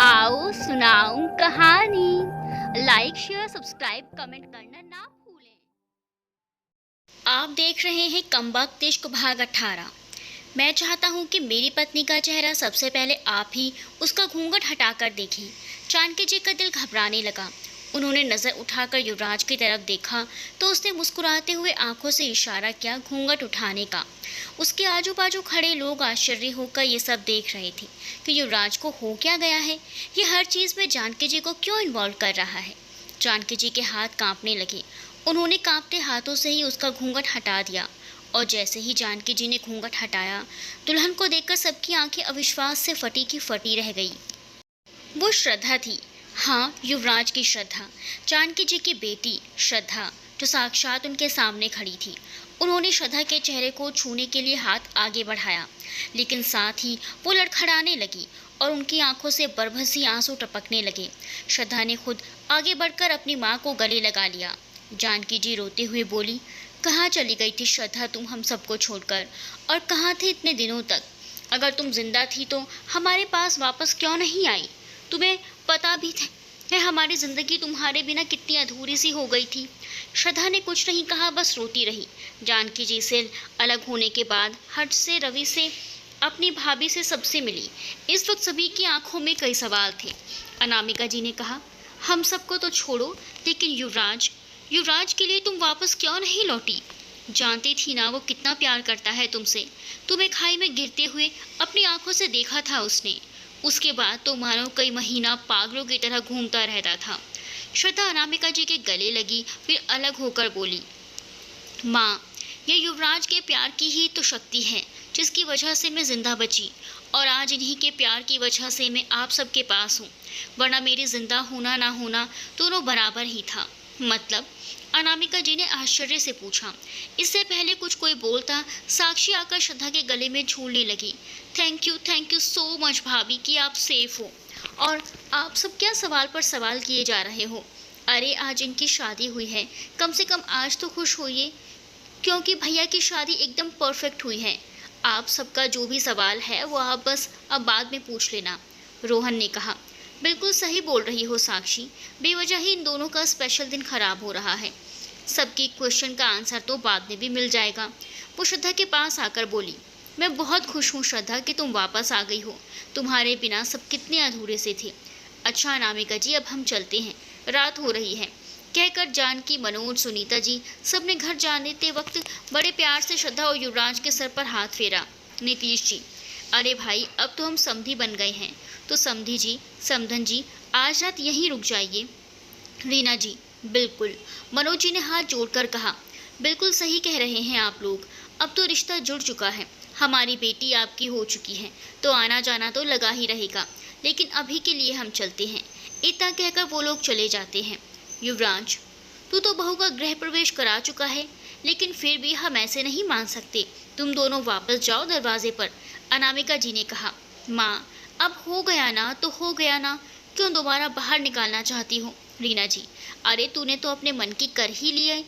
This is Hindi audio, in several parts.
आओ सुनाऊं कहानी। लाइक शेयर सब्सक्राइब कमेंट करना ना भूलें। आप देख रहे हैं कम वक्त इश्क भाग 18। मैं चाहता हूं कि मेरी पत्नी का चेहरा सबसे पहले आप ही उसका घूंघट हटाकर देखें। जानकी जी का दिल घबराने लगा। उन्होंने नज़र उठाकर युवराज की तरफ देखा तो उसने मुस्कुराते हुए आंखों से इशारा किया घूंघट उठाने का। उसके आजू बाजू खड़े लोग आश्चर्य होकर ये सब देख रहे थे कि युवराज को हो क्या गया है। ये हर चीज़ में जानकी जी को क्यों इन्वॉल्व कर रहा है। जानकी जी के हाथ कांपने लगे। उन्होंने कांपते हाथों से ही उसका घूंघट हटा दिया और जैसे ही जानकी जी ने घूंघट हटाया, दुल्हन को देखकर सबकी आंखें अविश्वास से फटी की फटी रह गई। वो श्रद्धा थी। हाँ, युवराज की श्रद्धा, जानकी जी की बेटी श्रद्धा, जो साक्षात उनके सामने खड़ी थी। उन्होंने श्रद्धा के चेहरे को छूने के लिए हाथ आगे बढ़ाया, लेकिन साथ ही वो लड़खड़ाने लगी और उनकी आंखों से बरभसी आंसू टपकने लगे। श्रद्धा ने खुद आगे बढ़कर अपनी माँ को गले लगा लिया। जानकी जी रोते हुए बोली, कहाँ चली गई थी श्रद्धा तुम हम सबको छोड़कर, और कहाँ थे इतने दिनों तक? अगर तुम जिंदा थी तो हमारे पास वापस क्यों नहीं आई? तुम्हें पता भी है हमारी ज़िंदगी तुम्हारे बिना कितनी अधूरी सी हो गई थी। श्रद्धा ने कुछ नहीं कहा, बस रोती रही। जानकी जी से अलग होने के बाद हर्ष से, रवि से, अपनी भाभी से, सबसे मिली। इस वक्त सभी की आंखों में कई सवाल थे। अनामिका जी ने कहा, हम सबको तो छोड़ो, लेकिन युवराज, युवराज के लिए तुम वापस क्यों नहीं लौटी? जानती थी ना वो कितना प्यार करता है तुमसे। तुम्हें खाई में गिरते हुए अपनी आंखों से देखा था उसने। उसके बाद तो मानो कई महीना पागलों की तरह घूमता रहता था। श्रद्धा अनामिका जी के गले लगी, फिर अलग होकर बोली, माँ, ये युवराज के प्यार की ही तो शक्ति है जिसकी वजह से मैं जिंदा बची, और आज इन्हीं के प्यार की वजह से मैं आप सबके पास हूँ, वरना मेरी जिंदा होना ना होना दोनों बराबर ही था। मतलब? अनामिका जी ने आश्चर्य से पूछा। इससे पहले कुछ कोई बोलता, साक्षी आकर श्रद्धा के गले में झूलने लगी। थैंक यू सो मच भाभी कि आप सेफ हो, और आप सब क्या सवाल पर सवाल किए जा रहे हो? अरे आज इनकी शादी हुई है, कम से कम आज तो खुश होइए, क्योंकि भैया की शादी एकदम परफेक्ट हुई है। आप सबका जो भी सवाल है वो आप बस अब बाद में पूछ लेना। रोहन ने कहा, बिल्कुल सही बोल रही हो साक्षी, बेवजह ही इन दोनों का स्पेशल दिन खराब हो रहा है। सबकी क्वेश्चन का आंसर तो बाद में भी मिल जाएगा। वो श्रद्धा के पास आकर बोली, मैं बहुत खुश हूँ श्रद्धा कि तुम वापस आ गई हो। तुम्हारे बिना सब कितने अधूरे से थे। अच्छा अनामिका जी, अब हम चलते हैं, रात हो रही है, कहकर जानकी, मनोज, सुनीता जी सबने घर जाने वक्त बड़े प्यार से श्रद्धा और युवराज के सर पर हाथ फेरा। नीतीश जी, अरे भाई अब तो हम समधी बन गए हैं, तो समधी जी, समधन जी, आज रात यहीं रुक जाइए। रीना जी, बिल्कुल। मनोज जी ने हाथ जोड़कर कहा, बिल्कुल सही कह रहे हैं आप लोग, अब तो रिश्ता जुड़ चुका है, हमारी बेटी आपकी हो चुकी है, तो आना जाना तो लगा ही रहेगा, लेकिन अभी के लिए हम चलते हैं। इतना कहकर वो लोग चले जाते हैं। युवराज, तू तो बहू का गृह प्रवेश करा चुका है, लेकिन फिर भी हम ऐसे नहीं मान सकते। तुम दोनों वापस जाओ दरवाजे पर। अनामिका जी ने कहा, माँ, अब हो गया ना तो हो गया ना, क्यों दोबारा बाहर निकालना चाहती हो? रीना जी, अरे तूने तो अपने मन की कर ही लिया है,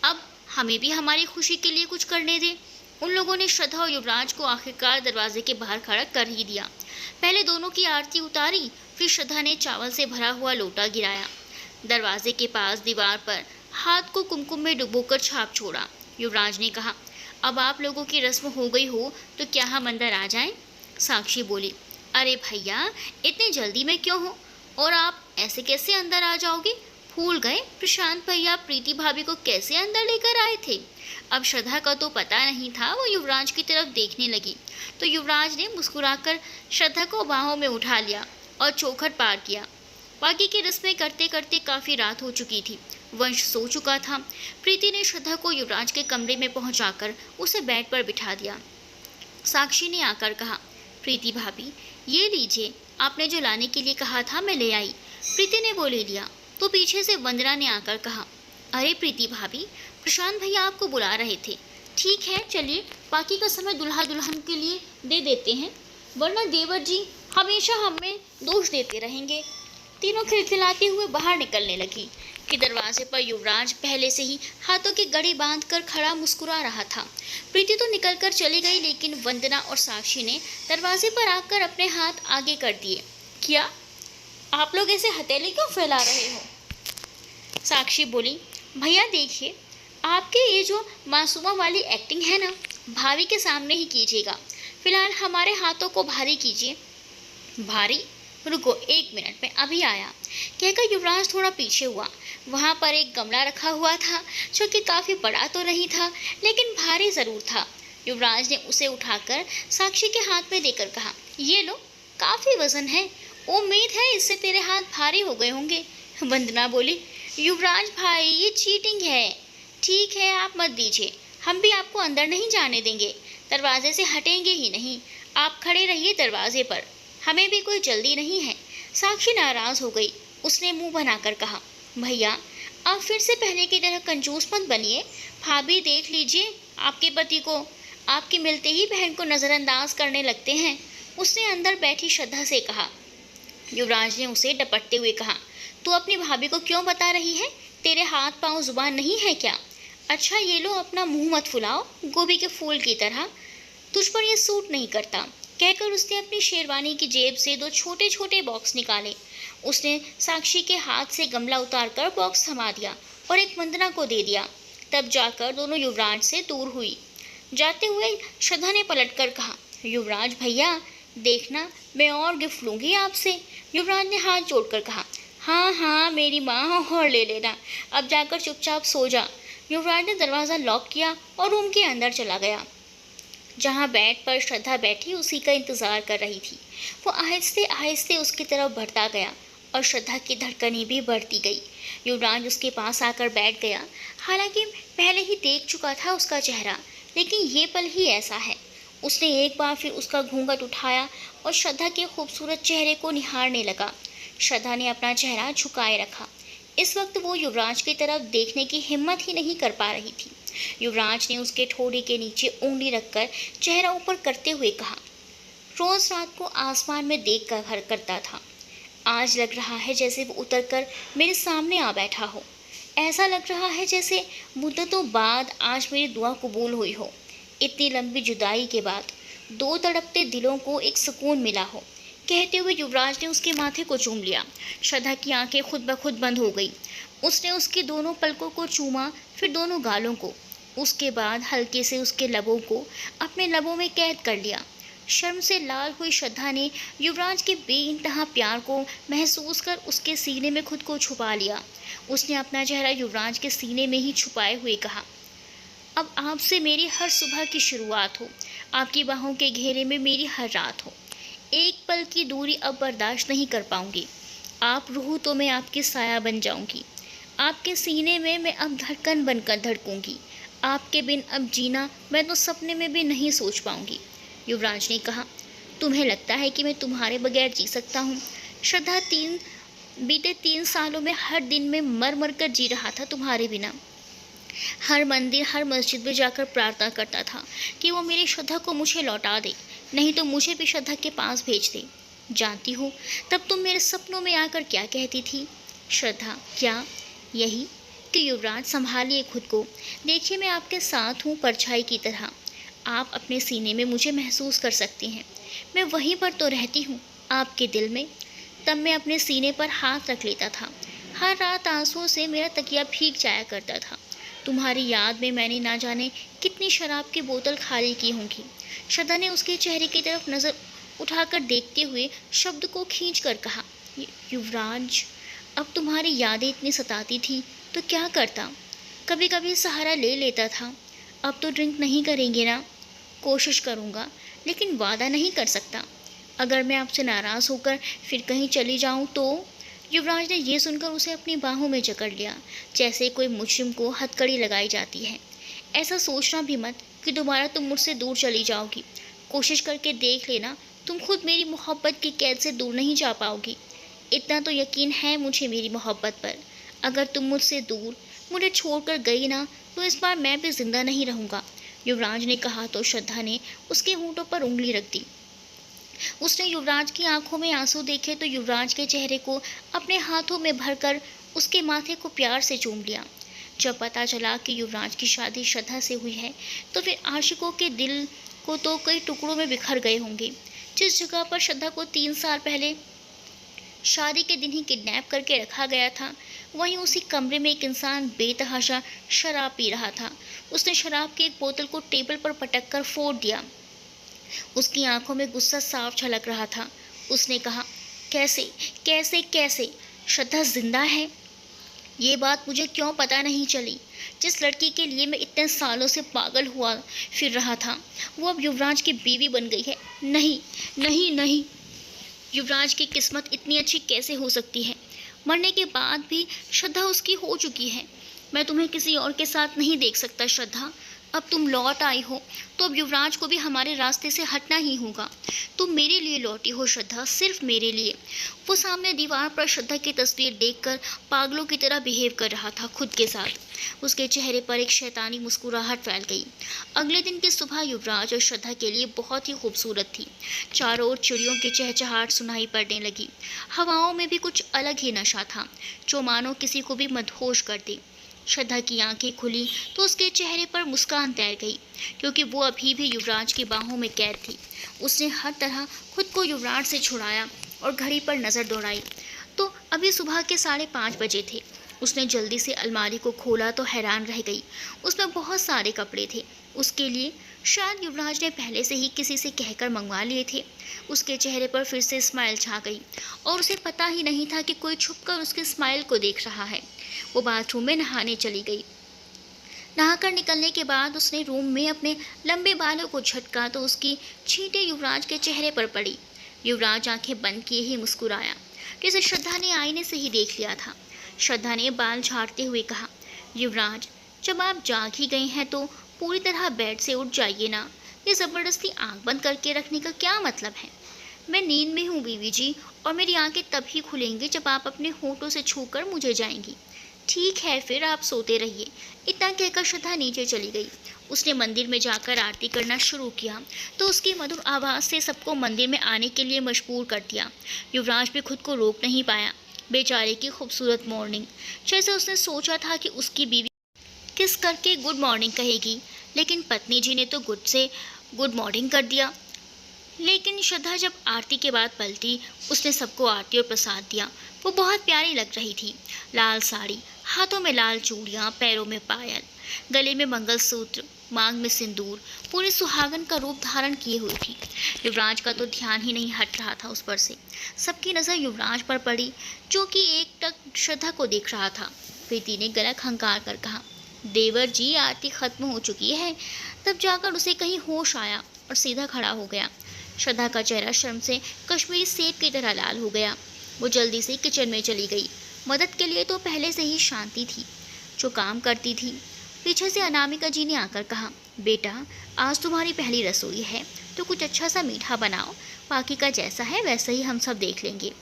अब हमें भी हमारी खुशी के लिए कुछ करने दे। उन लोगों ने श्रद्धा और युवराज को आखिरकार दरवाजे के बाहर खड़ा कर ही दिया। पहले दोनों की आरती उतारी, फिर श्रद्धा ने चावल से भरा हुआ लोटा गिराया। दरवाजे के पास दीवार पर हाथ को कुमकुम में डुबोकर छाप छोड़ा। युवराज ने कहा, अब आप लोगों की रस्म हो गई हो तो क्या हम अंदर आ जाएं? साक्षी बोली, अरे भैया, इतनी जल्दी में क्यों हो, और आप ऐसे कैसे अंदर आ जाओगे? भूल गए प्रशांत भैया प्रीति भाभी को कैसे अंदर लेकर आए थे? अब श्रद्धा का तो पता नहीं था। वो युवराज की तरफ देखने लगी तो युवराज ने मुस्कुराकर श्रद्धा को बाहों में उठा लिया और चौखट पार किया। बाकी की रस्में करते करते काफ़ी रात हो चुकी थी। वंश सो चुका था। प्रीति ने श्रद्धा को युवराज के कमरे में पहुंचाकर उसे बेड पर बिठा दिया। साक्षी ने आकर कहा, प्रीति भाभी, ये लीजिए, आपने जो लाने के लिए कहा था मैं ले आई। प्रीति ने वो ले लिया तो पीछे से वंदना ने आकर कहा, अरे प्रीति भाभी, प्रशांत भैया आपको बुला रहे थे। ठीक है, चलिए बाकी का समय दुल्हा दुल्हन के लिए दे देते हैं, वरना देवर जी हमेशा हमें दोष देते रहेंगे। तीनों खिलखिलाते हुए बाहर निकलने लगी कि दरवाजे पर युवराज पहले से ही हाथों की गड़ी बांधकर खड़ा मुस्कुरा रहा था। प्रीति तो निकलकर चली गई, लेकिन वंदना और साक्षी ने दरवाजे पर आकर अपने हाथ आगे कर दिए। क्या आप लोग ऐसे हथेली क्यों फैला रहे हो? साक्षी बोली, भैया देखिए, आपके ये जो मासूमा वाली एक्टिंग है ना, भाभी के सामने ही कीजिएगा। फिलहाल हमारे हाथों को भारी कीजिए। भारी? रुको 1 मिनट में अभी आया, कहकर युवराज थोड़ा पीछे हुआ। वहाँ पर एक गमला रखा हुआ था जो कि काफ़ी बड़ा तो नहीं था, लेकिन भारी ज़रूर था। युवराज ने उसे उठाकर साक्षी के हाथ में देकर कहा, ये लो, काफ़ी वजन है, उम्मीद है इससे तेरे हाथ भारी हो गए होंगे। वंदना बोली, युवराज भाई ये चीटिंग है। ठीक है आप मत दीजिए, हम भी आपको अंदर नहीं जाने देंगे, दरवाजे से हटेंगे ही नहीं। आप खड़े रहिए दरवाजे पर, हमें भी कोई जल्दी नहीं है। साक्षी नाराज हो गई। उसने मुंह बनाकर कहा, भैया आप फिर से पहले की तरह कंजूस मत बनिए। भाभी देख लीजिए आपके पति को, आपके मिलते ही बहन को नज़रअंदाज करने लगते हैं। उसने अंदर बैठी श्रद्धा से कहा। युवराज ने उसे डपटते हुए कहा, तू अपनी भाभी को क्यों बता रही है? तेरे हाथ पांव जुबान नहीं है क्या? अच्छा ये लो, अपना मुंह मत फुलाओ गोभी के फूल की तरह, तुझ पर यह सूट नहीं करता। कहकर उसने अपनी शेरवानी की जेब से 2 छोटे छोटे बॉक्स निकाले। उसने साक्षी के हाथ से गमला उतारकर बॉक्स थमा दिया और एक वंदना को दे दिया। तब जाकर दोनों युवराज से दूर हुई। जाते हुए श्रद्धा ने पलटकर कहा, युवराज भैया देखना, मैं और गिफ्ट लूँगी आपसे। युवराज ने हाथ जोड़कर कहा, हाँ हाँ मेरी माँ, और ले लेना, अब जाकर चुपचाप सो जा। युवराज ने दरवाज़ा लॉक किया और रूम के अंदर चला गया। जहाँ बेड पर श्रद्धा बैठी उसी का इंतज़ार कर रही थी। वो आहिस्ते आहिस्ते उसकी तरफ बढ़ता गया और श्रद्धा की धड़कनें भी बढ़ती गई। युवराज उसके पास आकर बैठ गया। हालांकि पहले ही देख चुका था उसका चेहरा, लेकिन ये पल ही ऐसा है। उसने एक बार फिर उसका घूंघट उठाया और श्रद्धा के खूबसूरत चेहरे को निहारने लगा। श्रद्धा ने अपना चेहरा झुकाए रखा। इस वक्त वो युवराज की तरफ देखने की हिम्मत ही नहीं कर पा रही थी। युवराज ने उसके ठोड़ी के नीचे उंगली रखकर चेहरा ऊपर करते हुए कहा, रोज रात को आसमान में देख कर घर करता था, आज लग रहा है जैसे वो उतरकर मेरे सामने आ बैठा हो। ऐसा लग रहा है जैसे मुद्दतों बाद आज मेरी दुआ कबूल हुई हो। इतनी लंबी जुदाई के बाद 2 तड़पते दिलों को एक सुकून मिला हो। कहते हुए युवराज ने उसके माथे को चूम लिया। श्रद्धा की आंखें खुद ब खुद बंद हो गई। उसने उसकी दोनों पलकों को चूमा, फिर दोनों गालों को, उसके बाद हल्के से उसके लबों को अपने लबों में कैद कर लिया। शर्म से लाल हुई श्रद्धा ने युवराज के बेइंतहा प्यार को महसूस कर उसके सीने में खुद को छुपा लिया। उसने अपना चेहरा युवराज के सीने में ही छुपाए हुए कहा, अब आपसे मेरी हर सुबह की शुरुआत हो, आपकी बाहों के घेरे में मेरी हर रात हो। एक पल की दूरी अब बर्दाश्त नहीं कर पाऊंगी। आप रूह तो मैं आपकी साया बन जाऊंगी। आपके सीने में मैं अब धड़कन बनकर धड़कूंगी। आपके बिन अब जीना मैं तो सपने में भी नहीं सोच पाऊंगी। युवराज ने कहा, तुम्हें लगता है कि मैं तुम्हारे बगैर जी सकता हूँ? श्रद्धा बीते 3 सालों में हर दिन में मर मर कर जी रहा था तुम्हारे बिना। हर मंदिर हर मस्जिद में जाकर प्रार्थना करता था कि वो मेरी श्रद्धा को मुझे लौटा दे, नहीं तो मुझे भी श्रद्धा के पास भेज दे। जानती हो तब तुम मेरे सपनों में आकर क्या कहती थी? श्रद्धा, क्या यही कि युवराज संभालिए खुद को, देखिए मैं आपके साथ हूँ परछाई की तरह। आप अपने सीने में मुझे महसूस कर सकती हैं, मैं वहीं पर तो रहती हूँ आपके दिल में। तब मैं अपने सीने पर हाथ रख लेता था। हर रात आंसुओं से मेरा तकिया भीग जाया करता था। तुम्हारी याद में मैंने ना जाने कितनी शराब की बोतल खाली की होंगी। श्रद्धा ने उसके चेहरे की तरफ नज़र उठाकर देखते हुए शब्द को खींच कर कहा, युवराज अब तुम्हारी यादें इतनी सताती थी तो क्या करता, कभी कभी सहारा ले लेता था। अब तो ड्रिंक नहीं करेंगे ना? कोशिश करूँगा, लेकिन वादा नहीं कर सकता। अगर मैं आपसे नाराज़ होकर फिर कहीं चली जाऊँ तो? युवराज ने यह सुनकर उसे अपनी बाहों में जकड़ लिया, जैसे कोई मुजरिम को हथकड़ी लगाई जाती है। ऐसा सोचना भी मत कि दोबारा तुम मुझसे दूर चली जाओगी। कोशिश करके देख लेना, तुम खुद मेरी मोहब्बत की कैद से दूर नहीं जा पाओगी। इतना तो यकीन है मुझे मेरी मोहब्बत पर। अगर तुम मुझसे दूर मुझे छोड़कर गई ना, तो इस बार मैं भी जिंदा नहीं रहूँगा। युवराज ने कहा तो श्रद्धा ने उसके होंठों पर उंगली रख दी। उसने युवराज की आंखों में आंसू देखे तो युवराज के चेहरे को अपने हाथों में भरकर उसके माथे को प्यार से चूम लिया। जब पता चला कि युवराज की शादी श्रद्धा से हुई है तो फिर आशिकों के दिल को तो कई टुकड़ों में बिखर गए होंगे। जिस जगह पर श्रद्धा को 3 साल पहले शादी के दिन ही किडनैप करके रखा गया था। वहीं उसी कमरे में एक इंसान बेतहाशा शराब पी रहा था। उसने शराब की एक बोतल को टेबल पर पटक कर फोड़ दिया। उसकी आंखों में गुस्सा साफ झलक रहा था। उसने कहा, कैसे कैसे कैसे श्रद्धा जिंदा है? ये बात मुझे क्यों पता नहीं चली? जिस लड़की के लिए मैं इतने सालों से पागल हुआ फिर रहा था, वो अब युवराज की बीवी बन गई है। नहीं नहीं नहीं, युवराज की किस्मत इतनी अच्छी कैसे हो सकती है? मरने के बाद भी श्रद्धा उसकी हो चुकी है। मैं तुम्हें किसी और के साथ नहीं देख सकता श्रद्धा। अब तुम लौट आई हो तो अब युवराज को भी हमारे रास्ते से हटना ही होगा। तुम मेरे लिए लौटी हो श्रद्धा, सिर्फ मेरे लिए। वो सामने दीवार पर श्रद्धा की तस्वीर देखकर पागलों की तरह बिहेव कर रहा था खुद के साथ। उसके चेहरे पर एक शैतानी मुस्कुराहट फैल गई। अगले दिन की सुबह युवराज और श्रद्धा के लिए बहुत ही खूबसूरत थी। चारों ओर चिड़ियों की चहचहाट सुनाई पड़ने लगी। हवाओं में भी कुछ अलग ही नशा था जो मानो किसी को भी मदहोश कर दे। श्रद्धा की आंखें खुली तो उसके चेहरे पर मुस्कान तैर गई, क्योंकि वो अभी भी युवराज की बाहों में कैद थी। उसने हर तरह खुद को युवराज से छुड़ाया और घड़ी पर नज़र दौड़ाई तो अभी सुबह के 5:30 बजे थे। उसने जल्दी से अलमारी को खोला तो हैरान रह गई। उसमें बहुत सारे कपड़े थे। उसके लिए शायद युवराज ने पहले से ही किसी से कहकर मंगवा लिए थे। उसके चेहरे पर फिर से स्माइल छा गई और उसे पता ही नहीं था कि कोई छुपकर उसके स्माइल को देख रहा है। वो बाथरूम में नहाने चली गई। नहाकर निकलने के बाद उसने रूम में अपने लंबे बालों को झटका तो उसकी छींटें युवराज के चेहरे पर पड़ी। युवराज आंखें बंद किए ही मुस्कुराया, जिसे श्रद्धा ने आईने से ही देख लिया था। श्रद्धा ने बाल झाड़ते हुए कहा, युवराज, जब आप जाग ही गए हैं तो पूरी तरह बेड से उठ जाइए ना। ये ज़बरदस्ती आंख बंद करके रखने का क्या मतलब है? मैं नींद में हूँ बीवी जी, और मेरी आंखें तभी खुलेंगी जब आप अपने होठों से छूकर मुझे जाएंगी। ठीक है, फिर आप सोते रहिए। इतना कहकर श्रद्धा नीचे चली गई। उसने मंदिर में जाकर आरती करना शुरू किया तो उसकी मधुर आवाज़ से सबको मंदिर में आने के लिए मजबूर कर दिया। युवराज भी खुद को रोक नहीं पाया। बेचारे की खूबसूरत मॉर्निंग, जैसे उसने सोचा था कि उसकी बीवी किस करके गुड मॉर्निंग कहेगी, लेकिन पत्नी जी ने तो गुड मॉर्निंग कर दिया। लेकिन श्रद्धा जब आरती के बाद पलटी, उसने सबको आरती और प्रसाद दिया। वो बहुत प्यारी लग रही थी। लाल साड़ी, हाथों में लाल चूड़ियाँ, पैरों में पायल, गले में मंगलसूत्र, मांग में सिंदूर, पूरी सुहागन का रूप धारण किए हुई थी। युवराज का तो ध्यान ही नहीं हट रहा था उस पर से। सबकी नज़र युवराज पर पड़ी, जो कि एकटक श्रद्धा को देख रहा था। प्रीति ने गला खंगार कर कहा, देवर जी, आरती खत्म हो चुकी है। तब जाकर उसे कहीं होश आया और सीधा खड़ा हो गया। श्रद्धा का चेहरा शर्म से कश्मीरी सेब की तरह लाल हो गया। वो जल्दी से किचन में चली गई। मदद के लिए तो पहले से ही शांति थी, जो काम करती थी। पीछे से अनामिका जी ने आकर कहा, बेटा, आज तुम्हारी पहली रसोई है तो कुछ अच्छा सा मीठा बनाओ। बाकी का जैसा है वैसा ही हम सब देख लेंगे।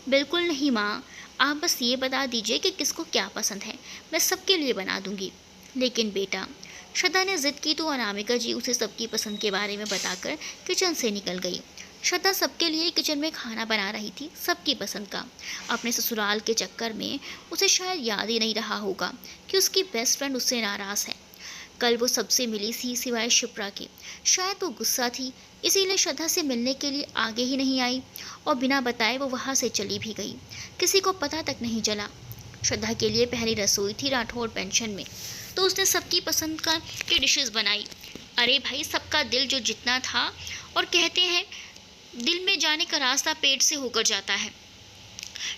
बिल्कुल नहीं माँ, आप बस ये बता दीजिए कि किसको क्या पसंद है, मैं सबके लिए बना दूंगी। लेकिन बेटा, श्रद्धा ने जिद की तो अनामिका जी उसे सबकी पसंद के बारे में बताकर किचन से निकल गई। श्रद्धा सबके लिए किचन में खाना बना रही थी, सबकी पसंद का। अपने ससुराल के चक्कर में उसे शायद याद ही नहीं रहा होगा कि उसकी बेस्ट फ्रेंड उससे नाराज़ है। कल वो सबसे मिली थी सिवाय शिप्रा के। शायद वो गुस्सा थी, इसीलिए श्रद्धा से मिलने के लिए आगे ही नहीं आई और बिना बताए वो वहाँ से चली भी गई। किसी को पता तक नहीं चला। श्रद्धा के लिए पहली रसोई थी राठौड़ पेंशन में, तो उसने सबकी पसंद की डिशेस बनाई। अरे भाई, सबका दिल जो जितना था, और कहते हैं दिल में जाने का रास्ता पेट से होकर जाता है।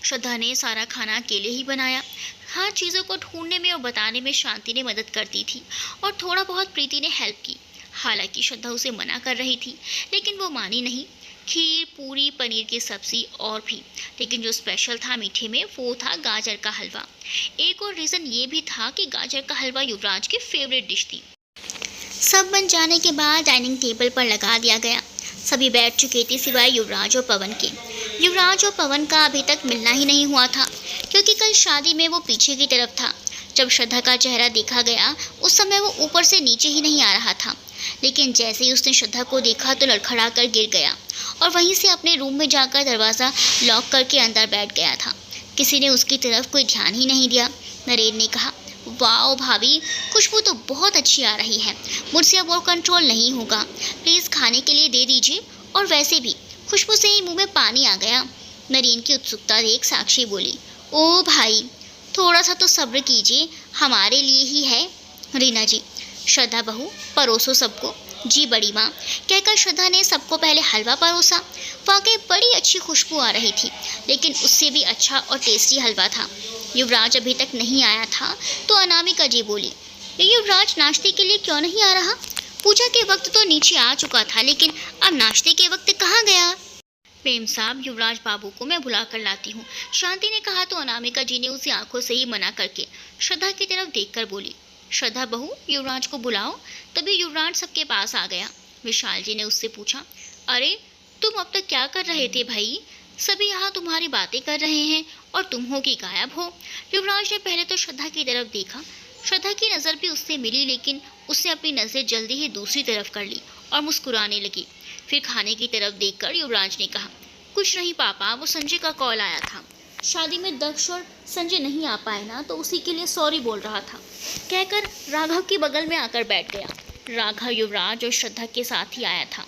श्रद्धा ने सारा खाना अकेले ही बनाया। हर चीज़ों को ढूंढने में और बताने में शांति ने मदद करती थी और थोड़ा बहुत प्रीति ने हेल्प की। हालांकि श्रद्धा उसे मना कर रही थी, लेकिन वो मानी नहीं। खीर, पूरी, पनीर की सब्ज़ी और भी, लेकिन जो स्पेशल था मीठे में वो था गाजर का हलवा। एक और रीज़न ये भी था कि गाजर का हलवा युवराज की फेवरेट डिश थी। सब बन जाने के बाद डाइनिंग टेबल पर लगा दिया गया। सभी बैठ चुके थे सिवाय युवराज और पवन के। युवराज और पवन का अभी तक मिलना ही नहीं हुआ था, क्योंकि कल शादी में वो पीछे की तरफ था। जब श्रद्धा का चेहरा देखा गया उस समय वो ऊपर से नीचे ही नहीं आ रहा था, लेकिन जैसे ही उसने श्रद्धा को देखा तो लड़खड़ा कर गिर गया और वहीं से अपने रूम में जाकर दरवाज़ा लॉक करके अंदर बैठ गया था। किसी ने उसकी तरफ कोई ध्यान ही नहीं दिया। नरेन ने कहा, वाओ भाभी, खुशबू तो बहुत अच्छी आ रही है। मुझसे अब और कंट्रोल नहीं होगा। प्लीज़ खाने के लिए दे दीजिए। और वैसे भी खुशबू से ही मुंह में पानी आ गया। नरेन की उत्सुकता देख साक्षी बोली, ओ भाई थोड़ा सा तो सब्र कीजिए, हमारे लिए ही है। रीना जी, श्रद्धा बहू परोसो सबको। जी बड़ी माँ, कहकर श्रद्धा ने सबको पहले हलवा परोसा। वाकई बड़ी अच्छी खुशबू आ रही थी, लेकिन उससे भी अच्छा और टेस्टी हलवा था। युवराज अभी तक नहीं आया था तो अनामिका जी बोली, ये युवराज नाश्ते के लिए क्यों नहीं आ रहा? पूजा के वक्त तो नीचे आ चुका था, लेकिन अब नाश्ते के वक्त कहाँ गया? प्रेम साहब, युवराज बाबू को मैं बुला कर लाती हूँ, शांति ने कहा तो अनामिका जी ने उसे आंखों से ही मना करके श्रद्धा की तरफ देखकर बोली, श्रद्धा बहू युवराज को बुलाओ। तभी युवराज सबके पास आ गया। विशाल जी ने उससे पूछा, अरे तुम अब तक क्या कर रहे थे भाई? सभी यहाँ तुम्हारी बातें कर रहे हैं और तुम हो कि गायब हो। युवराज ने पहले तो श्रद्धा की तरफ देखा। श्रद्धा की नज़र भी उससे मिली, लेकिन उसने अपनी नज़र जल्दी ही दूसरी तरफ कर ली और मुस्कुराने लगी। फिर खाने की तरफ देखकर युवराज ने कहा, कुछ नहीं पापा, वो संजय का कॉल आया था। शादी में दक्ष और संजय नहीं आ पाए ना, तो उसी के लिए सॉरी बोल रहा था, कहकर राघव के बगल में आकर बैठ गया। राघव युवराज और श्रद्धा के साथ ही आया था।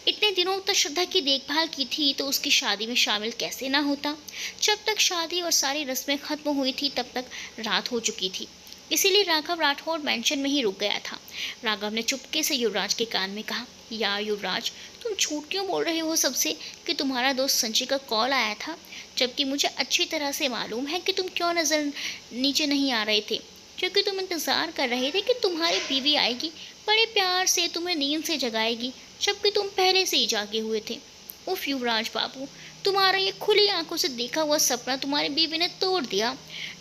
इतने दिनों तक श्रद्धा की देखभाल की थी तो उसकी शादी में शामिल कैसे ना होता। जब तक शादी और सारी रस्में खत्म हुई थी तब तक रात हो चुकी थी, इसीलिए राघव राठौड़ मेंशन में ही रुक गया था। राघव ने चुपके से युवराज के कान में कहा, यार युवराज, तुम झूठ क्यों बोल रहे हो सबसे कि तुम्हारा दोस्त संजय का कॉल आया था, जबकि मुझे अच्छी तरह से मालूम है कि तुम क्यों नज़र नीचे नहीं आ रहे थे, क्योंकि तुम इंतज़ार कर रहे थे कि तुम्हारी बीवी आएगी, बड़े प्यार से तुम्हें नींद से जगाएगी, जबकि तुम पहले से ही जागे हुए थे। उफ युवराज बाबू, तुम्हारा ये खुली आंखों से देखा हुआ सपना तुम्हारी बीवी ने तोड़ दिया।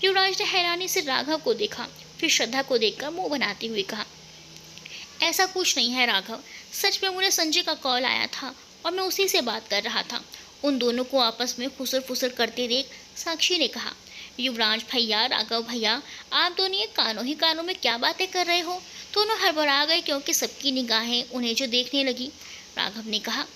युवराज ने हैरानी से राघव को देखा, फिर श्रद्धा को देखकर मुंह बनाते हुए कहा, ऐसा कुछ नहीं है राघव, सच में मुझे संजय का कॉल आया था और मैं उसी से बात कर रहा था। उन दोनों को आपस में फुसर फुसर करते देख साक्षी ने कहा, युवराज भैया, राघव भैया, आप दोनों ये कानों में क्या बातें कर रहे हो? दोनों हड़बड़ा गए क्योंकि सबकी निगाहें उन्हें जो देखने लगी। राघव ने कहा,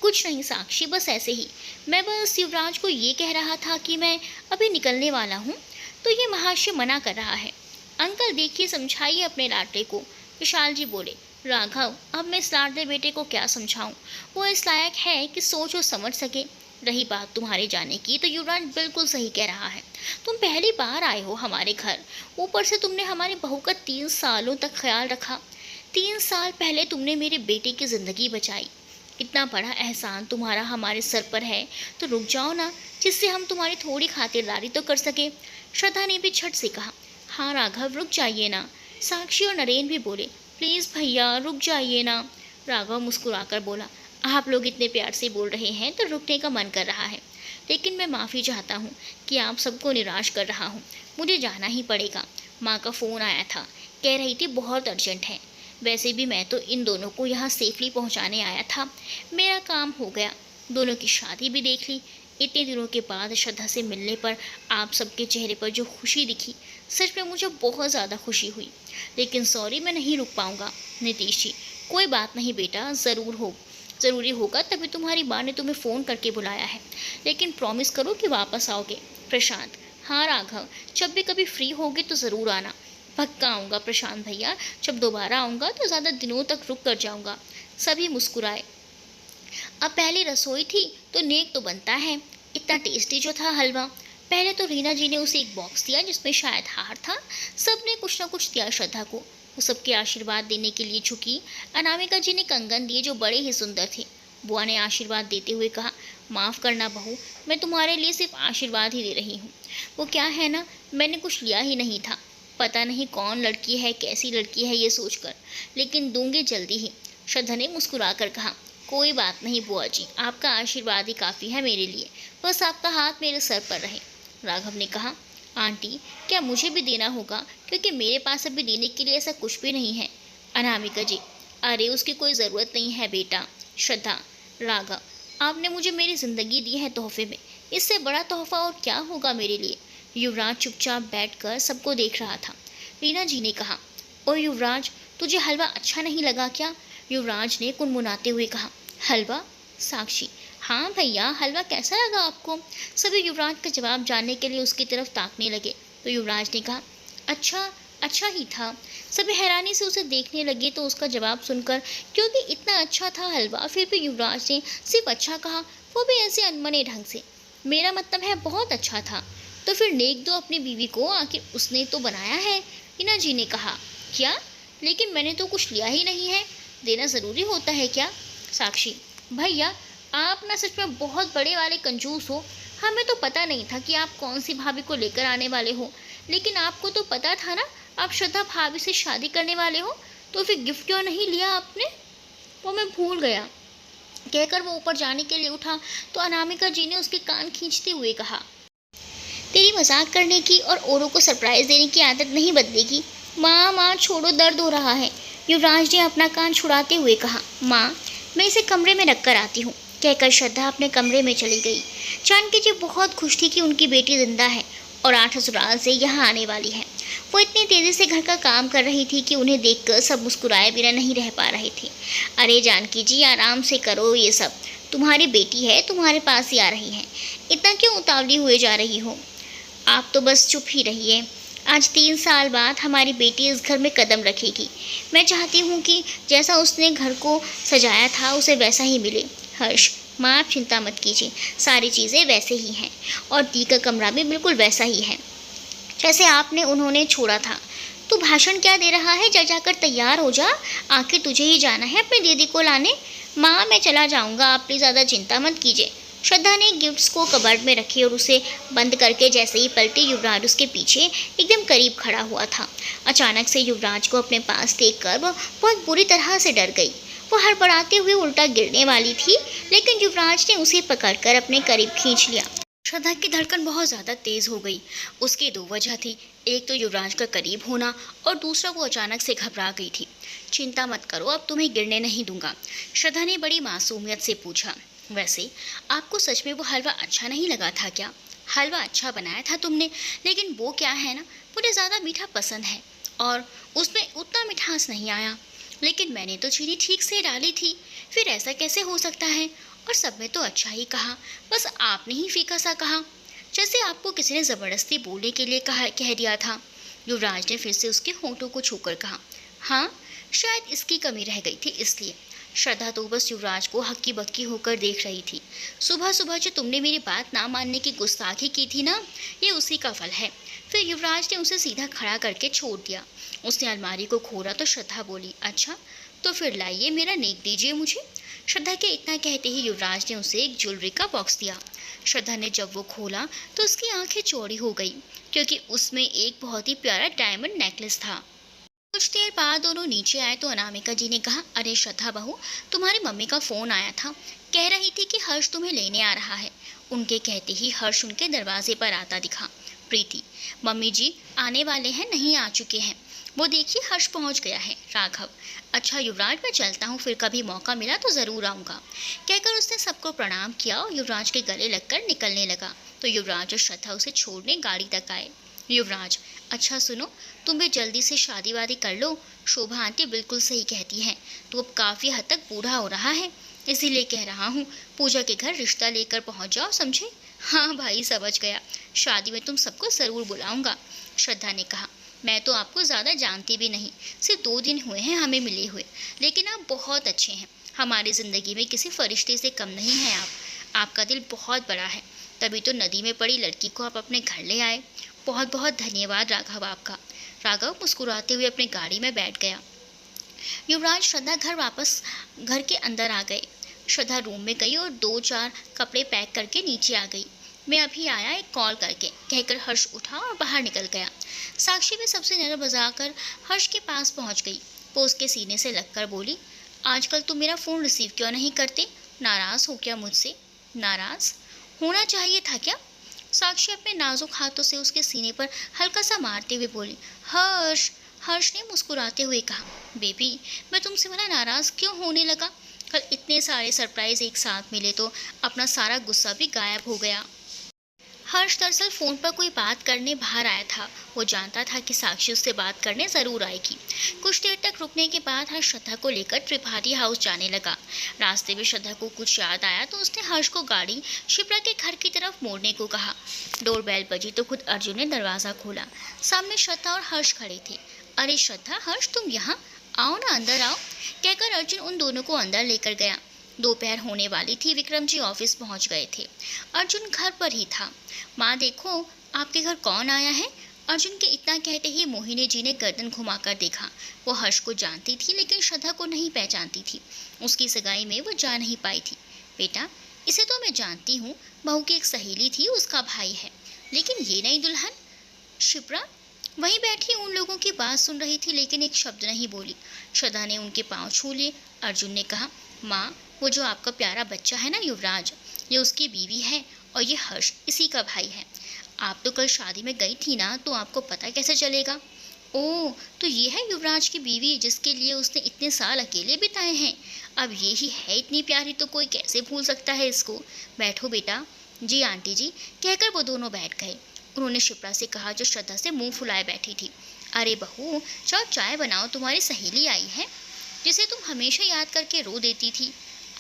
कुछ नहीं साक्षी, बस ऐसे ही। मैं बस युवराज को ये कह रहा था कि मैं अभी निकलने वाला हूँ, तो ये महाशय मना कर रहा है। अंकल देखिए, समझाइए अपने लाडले को। विशाल जी बोले, राघव अब मैं इस लाडले बेटे को क्या समझाऊं? वो इस लायक है कि सोच और समझ सके। रही बात तुम्हारे जाने की, तो युवराज बिल्कुल सही कह रहा है। तुम पहली बार आए हो हमारे घर, ऊपर से तुमने हमारी बहू का 3 सालों तक ख्याल रखा। 3 साल पहले तुमने मेरे बेटे की ज़िंदगी बचाई। इतना बड़ा एहसान तुम्हारा हमारे सर पर है, तो रुक जाओ ना, जिससे हम तुम्हारी थोड़ी खातिरदारी तो कर सके। श्रद्धा ने भी झट से कहा, हाँ राघव रुक जाइए ना। साक्षी और नरेन भी बोले, प्लीज़ भैया रुक जाइए ना। राघव मुस्कुराकर बोला, आप लोग इतने प्यार से बोल रहे हैं तो रुकने का मन कर रहा है, लेकिन मैं माफ़ी चाहता हूँ कि आप सबको निराश कर रहा हूँ। मुझे जाना ही पड़ेगा। माँ का फ़ोन आया था, कह रही थी बहुत अर्जेंट है। वैसे भी मैं तो इन दोनों को यहाँ सेफली पहुँचाने आया था, मेरा काम हो गया। दोनों की शादी भी देख ली। इतने दिनों के बाद श्रद्धा से मिलने पर आप सबके चेहरे पर जो खुशी दिखी, सच में मुझे बहुत ज़्यादा खुशी हुई। लेकिन सॉरी, मैं नहीं रुक पाऊँगा। नीतीश जी, कोई बात नहीं बेटा, ज़रूरी होगा तभी तुम्हारी माँ ने तुम्हें फ़ोन करके बुलाया है, लेकिन प्रॉमिस करो कि वापस आओगे। प्रशांत, हाँ राघव, जब भी कभी फ्री होगे तो ज़रूर आना। पक्का आऊँगा प्रशांत भैया, जब दोबारा आऊँगा तो ज़्यादा दिनों तक रुक कर जाऊँगा। सभी मुस्कुराए। अब पहली रसोई थी तो नेक तो बनता है। इतना टेस्टी जो था हलवा। पहले तो रीना जी ने उसे एक बॉक्स दिया जिसमें शायद हार था। सबने कुछ ना कुछ दिया श्रद्धा को। वो सबके आशीर्वाद देने के लिए झुकी। अनामिका जी ने कंगन दिए जो बड़े ही सुंदर थे। बुआ ने आशीर्वाद देते हुए कहा, माफ़ करना बहू, मैं तुम्हारे लिए सिर्फ आशीर्वाद ही दे रही हूँ। वो क्या है ना, मैंने कुछ लिया ही नहीं था। पता नहीं कौन लड़की है, कैसी लड़की है ये सोचकर, लेकिन दूंगी जल्दी ही। श्रद्धा ने मुस्कुरा कर कहा, कोई बात नहीं बुआ जी, आपका आशीर्वाद ही काफ़ी है मेरे लिए, बस आपका हाथ मेरे सर पर रहे। राघव ने कहा, आंटी क्या मुझे भी देना होगा, क्योंकि मेरे पास अभी देने के लिए ऐसा कुछ भी नहीं है। अनामिका जी, अरे उसकी कोई ज़रूरत नहीं है बेटा। श्रद्धा, राघव, आपने मुझे मेरी ज़िंदगी दी है तोहफे में, इससे बड़ा तोहफा और क्या होगा मेरे लिए। युवराज चुपचाप बैठकर सबको देख रहा था। रीना जी ने कहा, ओ युवराज, तुझे हलवा अच्छा नहीं लगा क्या? युवराज ने कुनमुनाते हुए कहा, हलवा? साक्षी, हाँ भैया, हलवा कैसा लगा आपको? सभी युवराज का जवाब जानने के लिए उसकी तरफ ताकने लगे तो युवराज ने कहा, अच्छा ही था। सभी हैरानी से उसे देखने लगे तो उसका जवाब सुनकर, क्योंकि इतना अच्छा था हलवा, फिर भी युवराज ने सिर्फ अच्छा कहा, वो भी ऐसे अनमने ढंग से। मेरा मतलब है बहुत अच्छा था। तो फिर नेक दो अपनी बीवी को, आखिर उसने तो बनाया है, हिना जी ने कहा। क्या? लेकिन मैंने तो कुछ लिया ही नहीं है, देना ज़रूरी होता है क्या? साक्षी, भैया आप ना सच में बहुत बड़े वाले कंजूस हो। हमें तो पता नहीं था कि आप कौन सी भाभी को लेकर आने वाले हो, लेकिन आपको तो पता था ना आप श्रद्धा भाभी से शादी करने वाले हो, तो फिर गिफ्ट क्यों नहीं लिया आपने? वो मैं भूल गया, कहकर वो ऊपर जाने के लिए उठा तो अनामिका जी ने उसके कान खींचते हुए कहा, तेरी मजाक करने की और औरों को सरप्राइज देने की आदत नहीं बदलेगी। माँ माँ छोड़ो, दर्द हो रहा है। युवराज ने अपना कान छुड़ाते हुए कहा। माँ मैं इसे कमरे में रख कर आती हूँ, कहकर श्रद्धा अपने कमरे में चली गई। जानकी जी बहुत खुश थी कि उनकी बेटी जिंदा है और 8 ससुराल से यहाँ आने वाली है। वो इतनी तेज़ी से घर का काम कर रही थी कि उन्हें देखकर सब मुस्कुराए बिना नहीं रह पा रहे थे। अरे जानकी जी आराम से करो, ये सब तुम्हारी बेटी है, तुम्हारे पास ही आ रही है, इतना क्यों उतावली हुए जा रही हो? आप तो बस चुप ही रहिए। आज 3 साल बाद हमारी बेटी इस घर में कदम रखेगी। मैं चाहती हूँ कि जैसा उसने घर को सजाया था उसे वैसा ही मिले। हर्ष, माँ आप चिंता मत कीजिए, सारी चीज़ें वैसे ही हैं और दी का कमरा भी बिल्कुल वैसा ही है जैसे आपने उन्होंने छोड़ा था। तू भाषण क्या दे रहा है? जा जाकर तैयार हो जा, आखिर तुझे ही जाना है अपनी दीदी को लाने। माँ मैं चला जाऊँगा, आप प्लीज़ ज़्यादा चिंता मत कीजिए। श्रद्धा ने गिफ्ट्स को कबर्ड में रखे और उसे बंद करके जैसे ही पलटी, युवराज उसके पीछे एकदम करीब खड़ा हुआ था। अचानक से युवराज को अपने पास देखकर वह बहुत बुरी तरह से डर गई। वो हड़बड़ाते हुए उल्टा गिरने वाली थी, लेकिन युवराज ने उसे पकड़कर अपने करीब खींच लिया। श्रद्धा की धड़कन बहुत ज़्यादा तेज़ हो गई। उसकी 2 वजह थी, एक तो युवराज का करीब होना और दूसरा वो अचानक से घबरा गई थी। चिंता मत करो, अब तुम्हें गिरने नहीं दूंगा, श्रद्धा ने बड़ी मासूमियत से पूछा। वैसे आपको सच में वो हलवा अच्छा नहीं लगा था क्या? हलवा अच्छा बनाया था तुमने, लेकिन वो क्या है ना, मुझे ज़्यादा मीठा पसंद है और उसमें उतना मिठास नहीं आया। लेकिन मैंने तो चीनी ठीक से डाली थी, फिर ऐसा कैसे हो सकता है? और सब में तो अच्छा ही कहा, बस आपने ही फीका सा कहा, जैसे आपको किसी ने ज़बरदस्ती बोलने के लिए कह दिया था। युवराज ने फिर से उसके होंठों को छूकर कहा। हाँ शायद इसकी कमी रह गई थी इसलिए। श्रद्धा तो बस युवराज को हक्की बक्की होकर देख रही थी। सुबह सुबह जो तुमने मेरी बात ना मानने की गुस्ताखी की थी ना, ये उसी का फल है। फिर युवराज ने उसे सीधा खड़ा करके छोड़ दिया। उसने अलमारी को खोला तो श्रद्धा बोली, अच्छा तो फिर लाइए मेरा नेक दीजिए मुझे। श्रद्धा के इतना कहते ही युवराज ने उसे एक ज्वेलरी का बॉक्स दिया। श्रद्धा ने जब वो खोला तो उसकी आंखें चौड़ी हो गई, क्योंकि उसमें एक बहुत ही प्यारा डायमंड नेकलेस था। कुछ देर बाद दोनों नीचे आए तो अनामिका जी ने कहा, अरे श्रद्धा बहू, तुम्हारी मम्मी का फ़ोन आया था, कह रही थी कि हर्ष तुम्हें लेने आ रहा है। उनके कहते ही हर्ष उनके दरवाजे पर आता दिखा। प्रीति, मम्मी जी आने वाले हैं, नहीं आ चुके हैं। वो देखिए हर्ष पहुंच गया है। राघव, अच्छा युवराज मैं चलता हूँ, फिर कभी मौका मिला तो ज़रूर आऊँगा, कहकर उसने सबको प्रणाम किया और युवराज के गले लगकर निकलने लगा तो युवराज और श्रद्धा उसे छोड़ने गाड़ी तक आए। युवराज, अच्छा सुनो, तुम भी जल्दी से शादी वादी कर लो। शोभा आंटी बिल्कुल सही कहती हैं, तो अब काफ़ी हद तक बूढ़ा हो रहा है, इसीलिए कह रहा हूँ पूजा के घर रिश्ता लेकर पहुँच जाओ, समझे? हाँ भाई समझ गया, शादी में तुम सबको ज़रूर बुलाऊंगा। श्रद्धा ने कहा, मैं तो आपको ज़्यादा जानती भी नहीं, सिर्फ 2 दिन हुए हैं हमें मिले हुए, लेकिन आप बहुत अच्छे हैं, हमारी ज़िंदगी में किसी फरिश्ते से कम नहीं हैं आप। आपका दिल बहुत बड़ा है, तभी तो नदी में पड़ी लड़की को आप अपने घर ले आए। बहुत बहुत धन्यवाद राघव आपका। राघव मुस्कुराते हुए अपनी गाड़ी में बैठ गया। युवराज श्रद्धा घर के अंदर आ गए। श्रद्धा रूम में गई और 2-4 कपड़े पैक करके नीचे आ गई। मैं अभी आया, एक कॉल करके, कहकर हर्ष उठा और बाहर निकल गया। साक्षी भी सबसे नजर बजाकर हर्ष के पास पहुंच गई। वो उसके सीने से लगकर बोली, आजकल तुम मेरा फ़ोन रिसीव क्यों नहीं करते? नाराज़ हो क्या मुझसे? नाराज़ होना चाहिए था क्या? साक्षी अपने नाजुक हाथों से उसके सीने पर हल्का सा मारते हुए बोली। हर्ष, हर्ष ने मुस्कुराते हुए कहा, बेबी मैं तुमसे बड़ा नाराज़ क्यों होने लगा? कल इतने सारे सरप्राइज एक साथ मिले तो अपना सारा गुस्सा भी गायब हो गया। हर्ष दरअसल फ़ोन पर कोई बात करने बाहर आया था। वो जानता था कि साक्षी उससे बात करने ज़रूर आएगी। कुछ देर तक रुकने के बाद हर्ष श्रद्धा को लेकर त्रिपाठी हाउस जाने लगा। रास्ते में श्रद्धा को कुछ याद आया तो उसने हर्ष को गाड़ी शिप्रा के घर की तरफ मोड़ने को कहा। डोरबेल बजी तो खुद अर्जुन ने दरवाज़ा खोला। सामने श्रद्धा और हर्ष खड़े थे। अरे श्रद्धा, हर्ष तुम यहाँ आओ ना, अंदर आओ, कहकर अर्जुन उन दोनों को अंदर लेकर गया। दोपहर होने वाली थी। विक्रम जी ऑफिस पहुंच गए थे। अर्जुन घर पर ही था। माँ देखो, आपके घर कौन आया है? अर्जुन के इतना कहते ही मोहिनी जी ने गर्दन घुमाकर देखा। वो हर्ष को जानती थी लेकिन श्रद्धा को नहीं पहचानती थी। उसकी सगाई में वो जा नहीं पाई थी। बेटा, इसे तो मैं जानती हूँ, बहू की एक सहेली थी, उसका भाई है। लेकिन ये नई दुल्हन? शिप्रा वहीं बैठी उन लोगों की बात सुन रही थी लेकिन एक शब्द नहीं बोली। श्रद्धा ने उनके पांव छू लिए। अर्जुन ने कहा, माँ, वो जो आपका प्यारा बच्चा है ना युवराज, ये उसकी बीवी है और ये हर्ष इसी का भाई है। आप तो कल शादी में गई थी ना, तो आपको पता कैसे चलेगा? ओह, तो ये है युवराज की बीवी जिसके लिए उसने इतने साल अकेले बिताए हैं। अब ये ही है इतनी प्यारी, तो कोई कैसे भूल सकता है इसको। बैठो बेटा। जी आंटी जी, कहकर वो दोनों बैठ गए। उन्होंने शिप्रा से कहा जो श्रद्धा से मुंह फुलाए बैठी थी, अरे बहू, जाओ चाय बनाओ, तुम्हारी सहेली आई है जिसे तुम हमेशा याद करके रो देती थी।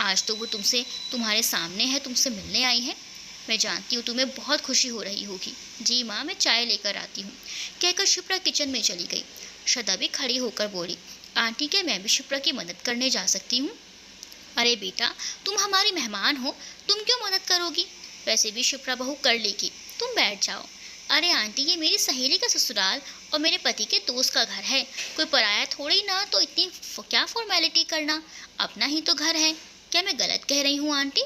आज तो वो तुम्हारे सामने है, तुमसे मिलने आई है। मैं जानती हूँ तुम्हें बहुत खुशी हो रही होगी। जी माँ, मैं चाय लेकर आती हूँ, कहकर शिप्रा किचन में चली गई। श्रद्धा भी खड़ी होकर बोली, आंटी, क्या मैं भी शिप्रा की मदद करने जा सकती हूँ? अरे बेटा, तुम हमारी मेहमान हो, तुम क्यों मदद करोगी? वैसे भी शिप्रा बहू कर लेगी, तुम बैठ जाओ। अरे आंटी, ये मेरी सहेली का ससुराल और मेरे पति के दोस्त का घर है, कोई पराया थोड़ी ना, तो इतनी क्या फॉर्मेलिटी करना, अपना ही तो घर है। क्या मैं गलत कह रही हूँ आंटी?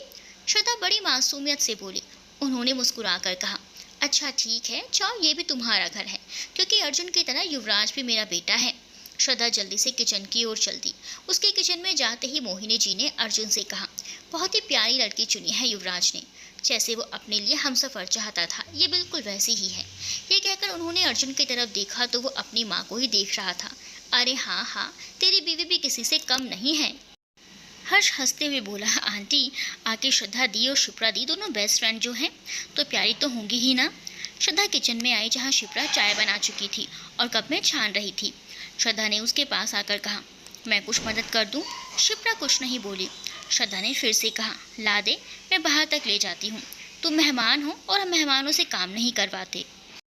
श्रद्धा बड़ी मासूमियत से बोली। उन्होंने मुस्कुराकर कहा, अच्छा ठीक है, जाओ, ये भी तुम्हारा घर है, क्योंकि अर्जुन की तरह युवराज भी मेरा बेटा है। श्रद्धा जल्दी से किचन की ओर चल दी। उसके किचन में जाते ही मोहिनी जी ने अर्जुन से कहा, बहुत ही प्यारी लड़की चुनी है युवराज ने, जैसे वो अपने लिए हमसफर चाहता था, ये बिल्कुल वैसी ही है। ये कहकर उन्होंने अर्जुन की तरफ देखा तो वो अपनी माँ को ही देख रहा था। अरे हाँ हाँ, तेरी बीवी भी किसी से कम नहीं है। हर्ष हंसते हुए बोला, आंटी, आके श्रद्धा दी और शिप्रा दी दोनों बेस्ट फ्रेंड जो हैं तो प्यारी तो होंगी ही ना। श्रद्धा किचन में आई जहाँ शिप्रा चाय बना चुकी थी और कप में छान रही थी। श्रद्धा ने उसके पास आकर कहा, मैं कुछ मदद कर दूं? शिप्रा कुछ नहीं बोली। श्रद्धा ने फिर से कहा, ला दे, मैं बाहर तक ले जाती हूँ, तुम मेहमान हो और हम मेहमानों से काम नहीं करवाते।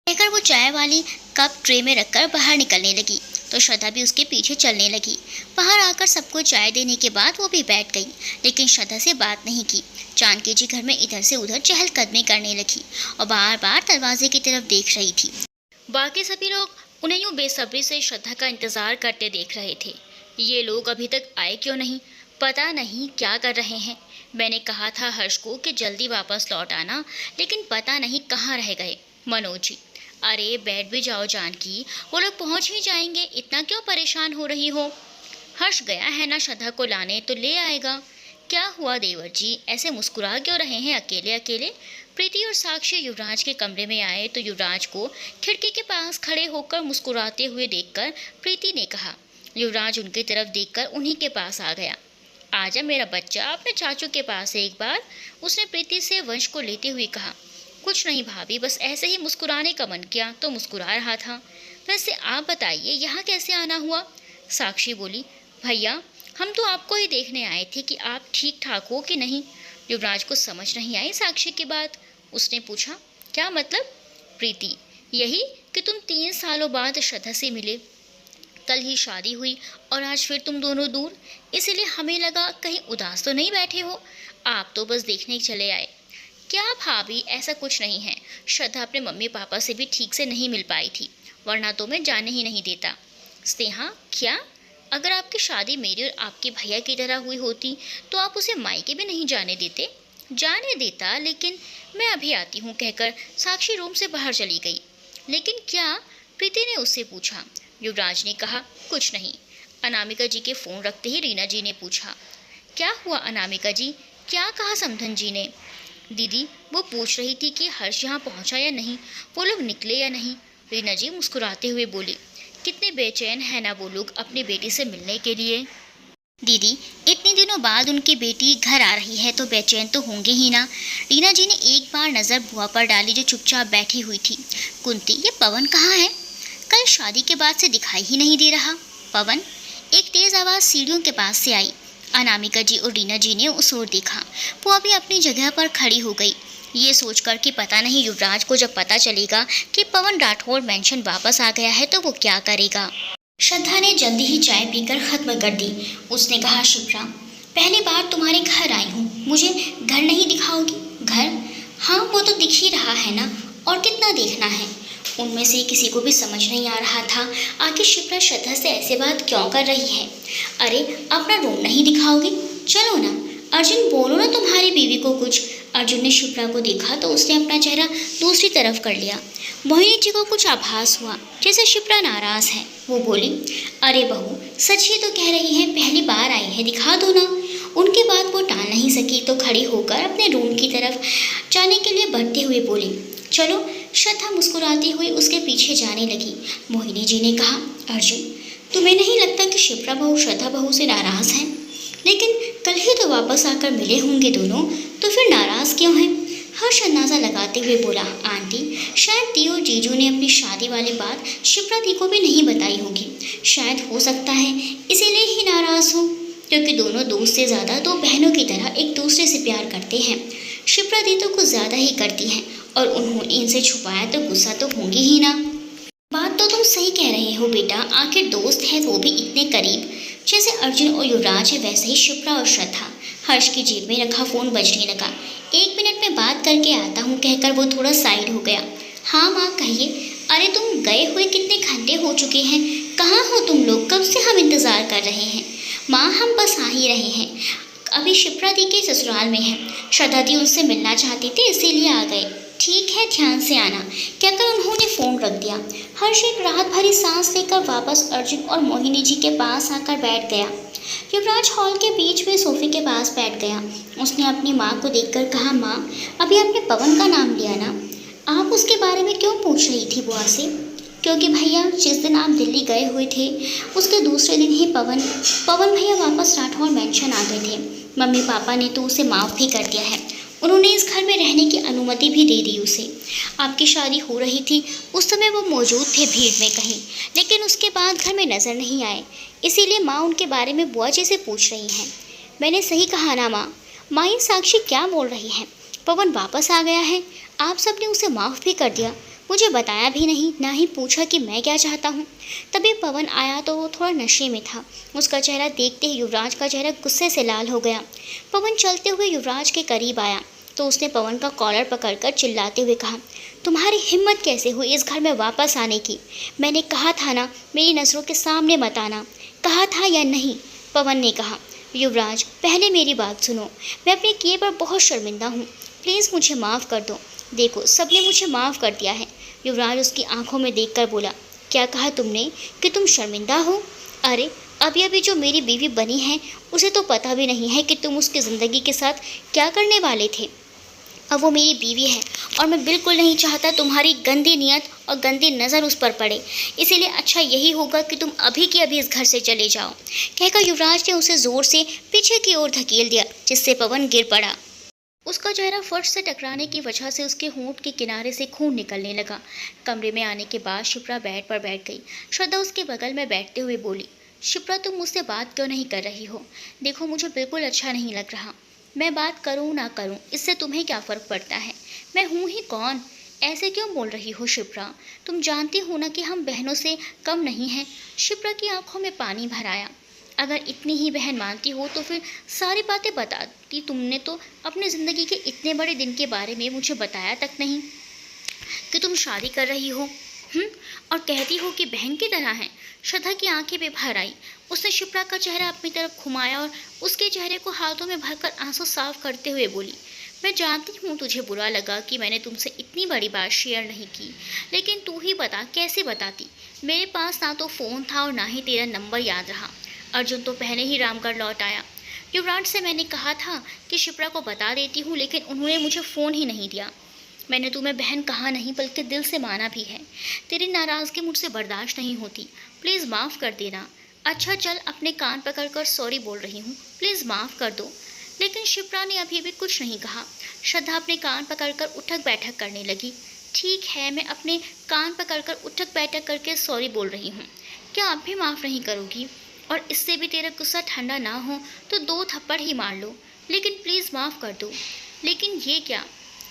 कहकर वो चाय वाली कप ट्रे में रखकर बाहर निकलने लगी तो श्रद्धा भी उसके पीछे चलने लगी। बाहर आकर सबको चाय देने के बाद वो भी बैठ गई, लेकिन श्रद्धा से बात नहीं की। जानकी जी घर में इधर से उधर चहलकदमी करने लगी और बार बार दरवाजे की तरफ देख रही थी। बाकी सभी लोग उन्हें यूँ बेसब्री से श्रद्धा का इंतज़ार करते देख रहे थे। ये लोग अभी तक आए क्यों नहीं, पता नहीं क्या कर रहे हैं। मैंने कहा था हर्ष को कि जल्दी वापस लौट आना, लेकिन पता नहीं कहाँ रह गए। मनोज जी, अरे बैठ भी जाओ जानकी, वो लोग पहुँच ही जाएंगे, इतना क्यों परेशान हो रही हो? हर्ष गया है ना श्रद्धा को लाने, तो ले आएगा। क्या हुआ देवर जी, ऐसे मुस्कुरा क्यों रहे हैं अकेले अकेले? प्रीति और साक्षी युवराज के कमरे में आए तो युवराज को खिड़की के पास खड़े होकर मुस्कुराते हुए देखकर प्रीति ने कहा। युवराज उनकी तरफ देखकर उन्हीं के पास आ गया। आजा मेरा बच्चा, अपने चाचू के पास एक बार, उसने प्रीति से वंश को लेते हुए कहा। कुछ नहीं भाभी, बस ऐसे ही मुस्कुराने का मन किया तो मुस्कुरा रहा था। वैसे आप बताइए यहाँ कैसे आना हुआ? साक्षी बोली, भैया हम तो आपको ही देखने आए थे कि आप ठीक ठाक हो कि नहीं। युवराज को समझ नहीं आई साक्षी की बात। उसने पूछा, क्या मतलब? प्रीति, यही कि तुम 3 सालों बाद श्रद्धा से मिले, कल ही शादी हुई और आज फिर तुम दोनों दूर, इसीलिए हमें लगा कहीं उदास तो नहीं बैठे हो, आप तो बस देखने चले आए। क्या भाभी, ऐसा कुछ नहीं है, श्रद्धा अपने मम्मी पापा से भी ठीक से नहीं मिल पाई थी, वरना तो मैं जाने ही नहीं देता। स्नेहा, क्या? अगर आपकी शादी मेरी और आपके भैया की तरह हुई होती तो आप उसे मायके भी नहीं जाने देते? जाने देता, लेकिन मैं अभी आती हूँ, कहकर साक्षी रूम से बाहर चली गई। लेकिन क्या? प्रीति ने उससे पूछा। युवराज ने कहा, कुछ नहीं। अनामिका जी के फ़ोन रखते ही रीना जी ने पूछा, क्या हुआ अनामिका जी, क्या कहा समधन जी ने? दीदी, वो पूछ रही थी कि हर्ष यहाँ पहुँचा या नहीं, वो लोग निकले या नहीं। रीना जी मुस्कुराते हुए बोली, कितने बेचैन है ना वो लोग अपनी बेटी से मिलने के लिए। दीदी, इतने दिनों बाद उनकी बेटी घर आ रही है तो बेचैन तो होंगे ही ना। रीना जी ने एक बार नज़र बुआ पर डाली जो चुपचाप बैठी हुई थी। कुंती, ये पवन कहाँ है? कल शादी के बाद से दिखाई ही नहीं दे रहा। पवन? एक तेज़ आवाज़ सीढ़ियों के पास से आई। अनामिका जी और रीना जी ने उस ओर देखा। वो अभी अपनी जगह पर खड़ी हो गई, ये सोचकर कि पता नहीं युवराज को जब पता चलेगा कि पवन राठौर मेंशन वापस आ गया है तो वो क्या करेगा। श्रद्धा ने जल्दी ही चाय पीकर ख़त्म कर दी। उसने कहा, शिप्रा, पहली बार तुम्हारे घर आई हूँ, मुझे घर नहीं दिखाओगी? घर? हाँ, वो तो दिख ही रहा है ना, और कितना देखना है। उनमें से किसी को भी समझ नहीं आ रहा था आखिर शिप्रा श्रद्धा से ऐसे बात क्यों कर रही है। अरे, अपना रूम नहीं दिखाओगी? चलो ना अर्जुन, बोलो ना तुम्हारी बीवी को कुछ। अर्जुन ने शिप्रा को देखा तो उसने अपना चेहरा दूसरी तरफ कर लिया। मोहिनी जी को कुछ आभास हुआ जैसे शिप्रा नाराज है। वो बोली, अरे बहू, सच ही तो कह रही है, पहली बार आई है, दिखा दो ना। उनकी बात वो टाल नहीं सकी तो खड़ी होकर अपने रूम की तरफ जाने के लिए बढ़ते हुए बोली, चलो। श्रद्धा मुस्कुराती हुई उसके पीछे जाने लगी। मोहिनी जी ने कहा, अर्जुन, तुम्हें नहीं लगता कि शिप्रा बहू श्रद्धा बहू से नाराज है? लेकिन कल ही तो वापस आकर मिले होंगे दोनों, तो फिर नाराज क्यों हैं? हर्ष अंदाजा लगाते हुए बोला, आंटी, शायद दी और जीजू ने अपनी शादी वाली बात शिप्रा दी को भी नहीं बताई होगी। शायद हो सकता है इसीलिए ही नाराज हो, क्योंकि दोनों दोस्त से ज़्यादा दो बहनों की तरह एक दूसरे से प्यार करते हैं। शिप्रा दी तो कुछ ज़्यादा ही करती हैं, और उन्होंने इनसे छुपाया तो गुस्सा तो होंगी ही ना। बात तो तुम सही कह रहे हो बेटा, आखिर दोस्त है वो भी इतने करीब। जैसे अर्जुन और युवराज है वैसे ही शिप्रा और श्रद्धा। हर्ष की जेब में रखा फ़ोन बजने लगा। 1 मिनट में बात करके आता हूँ कहकर वो थोड़ा साइड हो गया। हाँ माँ, कहिए। अरे, तुम गए हुए कितने घंटे हो चुके हैं, कहाँ हो तुम लोग? कब से हम इंतज़ार कर रहे हैं। माँ, हम बस आ ही रहे हैं, अभी शिप्रा दी के ससुराल में हैं। श्रद्धा दी उनसे मिलना चाहती थी इसीलिए आ गए। ठीक है, ध्यान से आना, कहकर उन्होंने फ़ोन रख दिया। हर्ष एक राहत भरी सांस लेकर वापस अर्जुन और मोहिनी जी के पास आकर बैठ गया। युवराज हॉल के बीच में सोफे के पास बैठ गया। उसने अपनी माँ को देखकर कहा, माँ, अभी आपने पवन का नाम लिया ना, आप उसके बारे में क्यों पूछ रही थी बुआ से? क्योंकि भैया, जिस दिन आप दिल्ली गए हुए थे उसके दूसरे दिन ही पवन भैया वापस राठौर मेंशन आ गए थे। मम्मी पापा ने तो उसे माफ़ भी कर दिया है, उन्होंने इस घर में रहने की अनुमति भी दे दी उसे। आपकी शादी हो रही थी उस समय वो मौजूद थे भीड़ में कहीं, लेकिन उसके बाद घर में नज़र नहीं आए, इसीलिए माँ उनके बारे में बुआ जी से पूछ रही हैं। मैंने सही कहा ना माँ? माँ, ये साक्षी क्या बोल रही हैं? पवन वापस आ गया है, आप सबने उसे माफ़ भी कर दिया, मुझे बताया भी नहीं, ना ही पूछा कि मैं क्या चाहता हूँ। तभी पवन आया तो वो थोड़ा नशे में था। उसका चेहरा देखते ही युवराज का चेहरा गुस्से से लाल हो गया। पवन चलते हुए युवराज के करीब आया तो उसने पवन का कॉलर पकड़कर चिल्लाते हुए कहा, तुम्हारी हिम्मत कैसे हुई इस घर में वापस आने की? मैंने कहा था ना, मेरी नज़रों के सामने मत आना, कहा था या नहीं? पवन ने कहा, युवराज, पहले मेरी बात सुनो, मैं अपने किए पर बहुत शर्मिंदा हूँ, प्लीज़ मुझे माफ़ कर दो। देखो, सबने मुझे माफ़ कर दिया है। युवराज उसकी आंखों में देखकर बोला, क्या कहा तुमने कि तुम शर्मिंदा हो? अरे, अभी अभी जो मेरी बीवी बनी है उसे तो पता भी नहीं है कि तुम उसकी ज़िंदगी के साथ क्या करने वाले थे। अब वो मेरी बीवी है और मैं बिल्कुल नहीं चाहता तुम्हारी गंदी नीयत और गंदी नज़र उस पर पड़े, इसीलिए अच्छा यही होगा कि तुम अभी के अभी इस घर से चले जाओ, कहकर युवराज ने उसे ज़ोर से पीछे की ओर धकेल दिया, जिससे पवन गिर पड़ा। उसका चेहरा फर्श से टकराने की वजह से उसके होंठ के किनारे से खून निकलने लगा। कमरे में आने के बाद शिप्रा बेड पर बैठ गई। श्रद्धा उसके बगल में बैठते हुए बोली, शिप्रा, तुम मुझसे बात क्यों नहीं कर रही हो? देखो, मुझे बिल्कुल अच्छा नहीं लग रहा। मैं बात करूँ ना करूँ इससे तुम्हें क्या फ़र्क पड़ता है? मैं हूँ ही कौन? ऐसे क्यों बोल रही हो शिप्रा? तुम जानती हो ना कि हम बहनों से कम नहीं हैं। शिप्रा की आंखों में पानी भर आया। अगर इतनी ही बहन मानती हो तो फिर सारी बातें बताती। तुमने तो अपनी ज़िंदगी के इतने बड़े दिन के बारे में मुझे बताया तक नहीं कि तुम शादी कर रही हो। और कहती हो कि बहन की तरह है। श्रद्धा की आंखें भी भर आई। उसने शिप्रा का चेहरा अपनी तरफ घुमाया और उसके चेहरे को हाथों में भरकर आंसू साफ करते हुए बोली, मैं जानती हूँ तुझे बुरा लगा कि मैंने तुमसे इतनी बड़ी बात शेयर नहीं की, लेकिन तू ही बता, कैसे बताती? मेरे पास ना तो फ़ोन था और ना ही तेरा नंबर याद रहा। अर्जुन तो पहले ही रामगढ़ लौट आया। युवराज से मैंने कहा था कि शिप्रा को बता देती हूँ, लेकिन उन्होंने मुझे फ़ोन ही नहीं दिया। मैंने तुम्हें बहन कहा नहीं बल्कि दिल से माना भी है। तेरी नाराज़गी मुझसे बर्दाश्त नहीं होती, प्लीज़ माफ़ कर देना। अच्छा चल, अपने कान पकड़कर सॉरी बोल रही हूँ, प्लीज़ माफ़ कर दो। लेकिन शिप्रा ने अभी भी कुछ नहीं कहा। श्रद्धा अपने कान पकड़कर उठक बैठक करने लगी। ठीक है, मैं अपने कान पकड़कर उठक बैठक करके सॉरी बोल रही हूँ, क्या आप भी माफ़ नहीं करोगी? और इससे भी तेरा गुस्सा ठंडा ना हो तो 2 थप्पड़ ही मार लो, लेकिन प्लीज़ माफ़ कर दो। लेकिन ये क्या?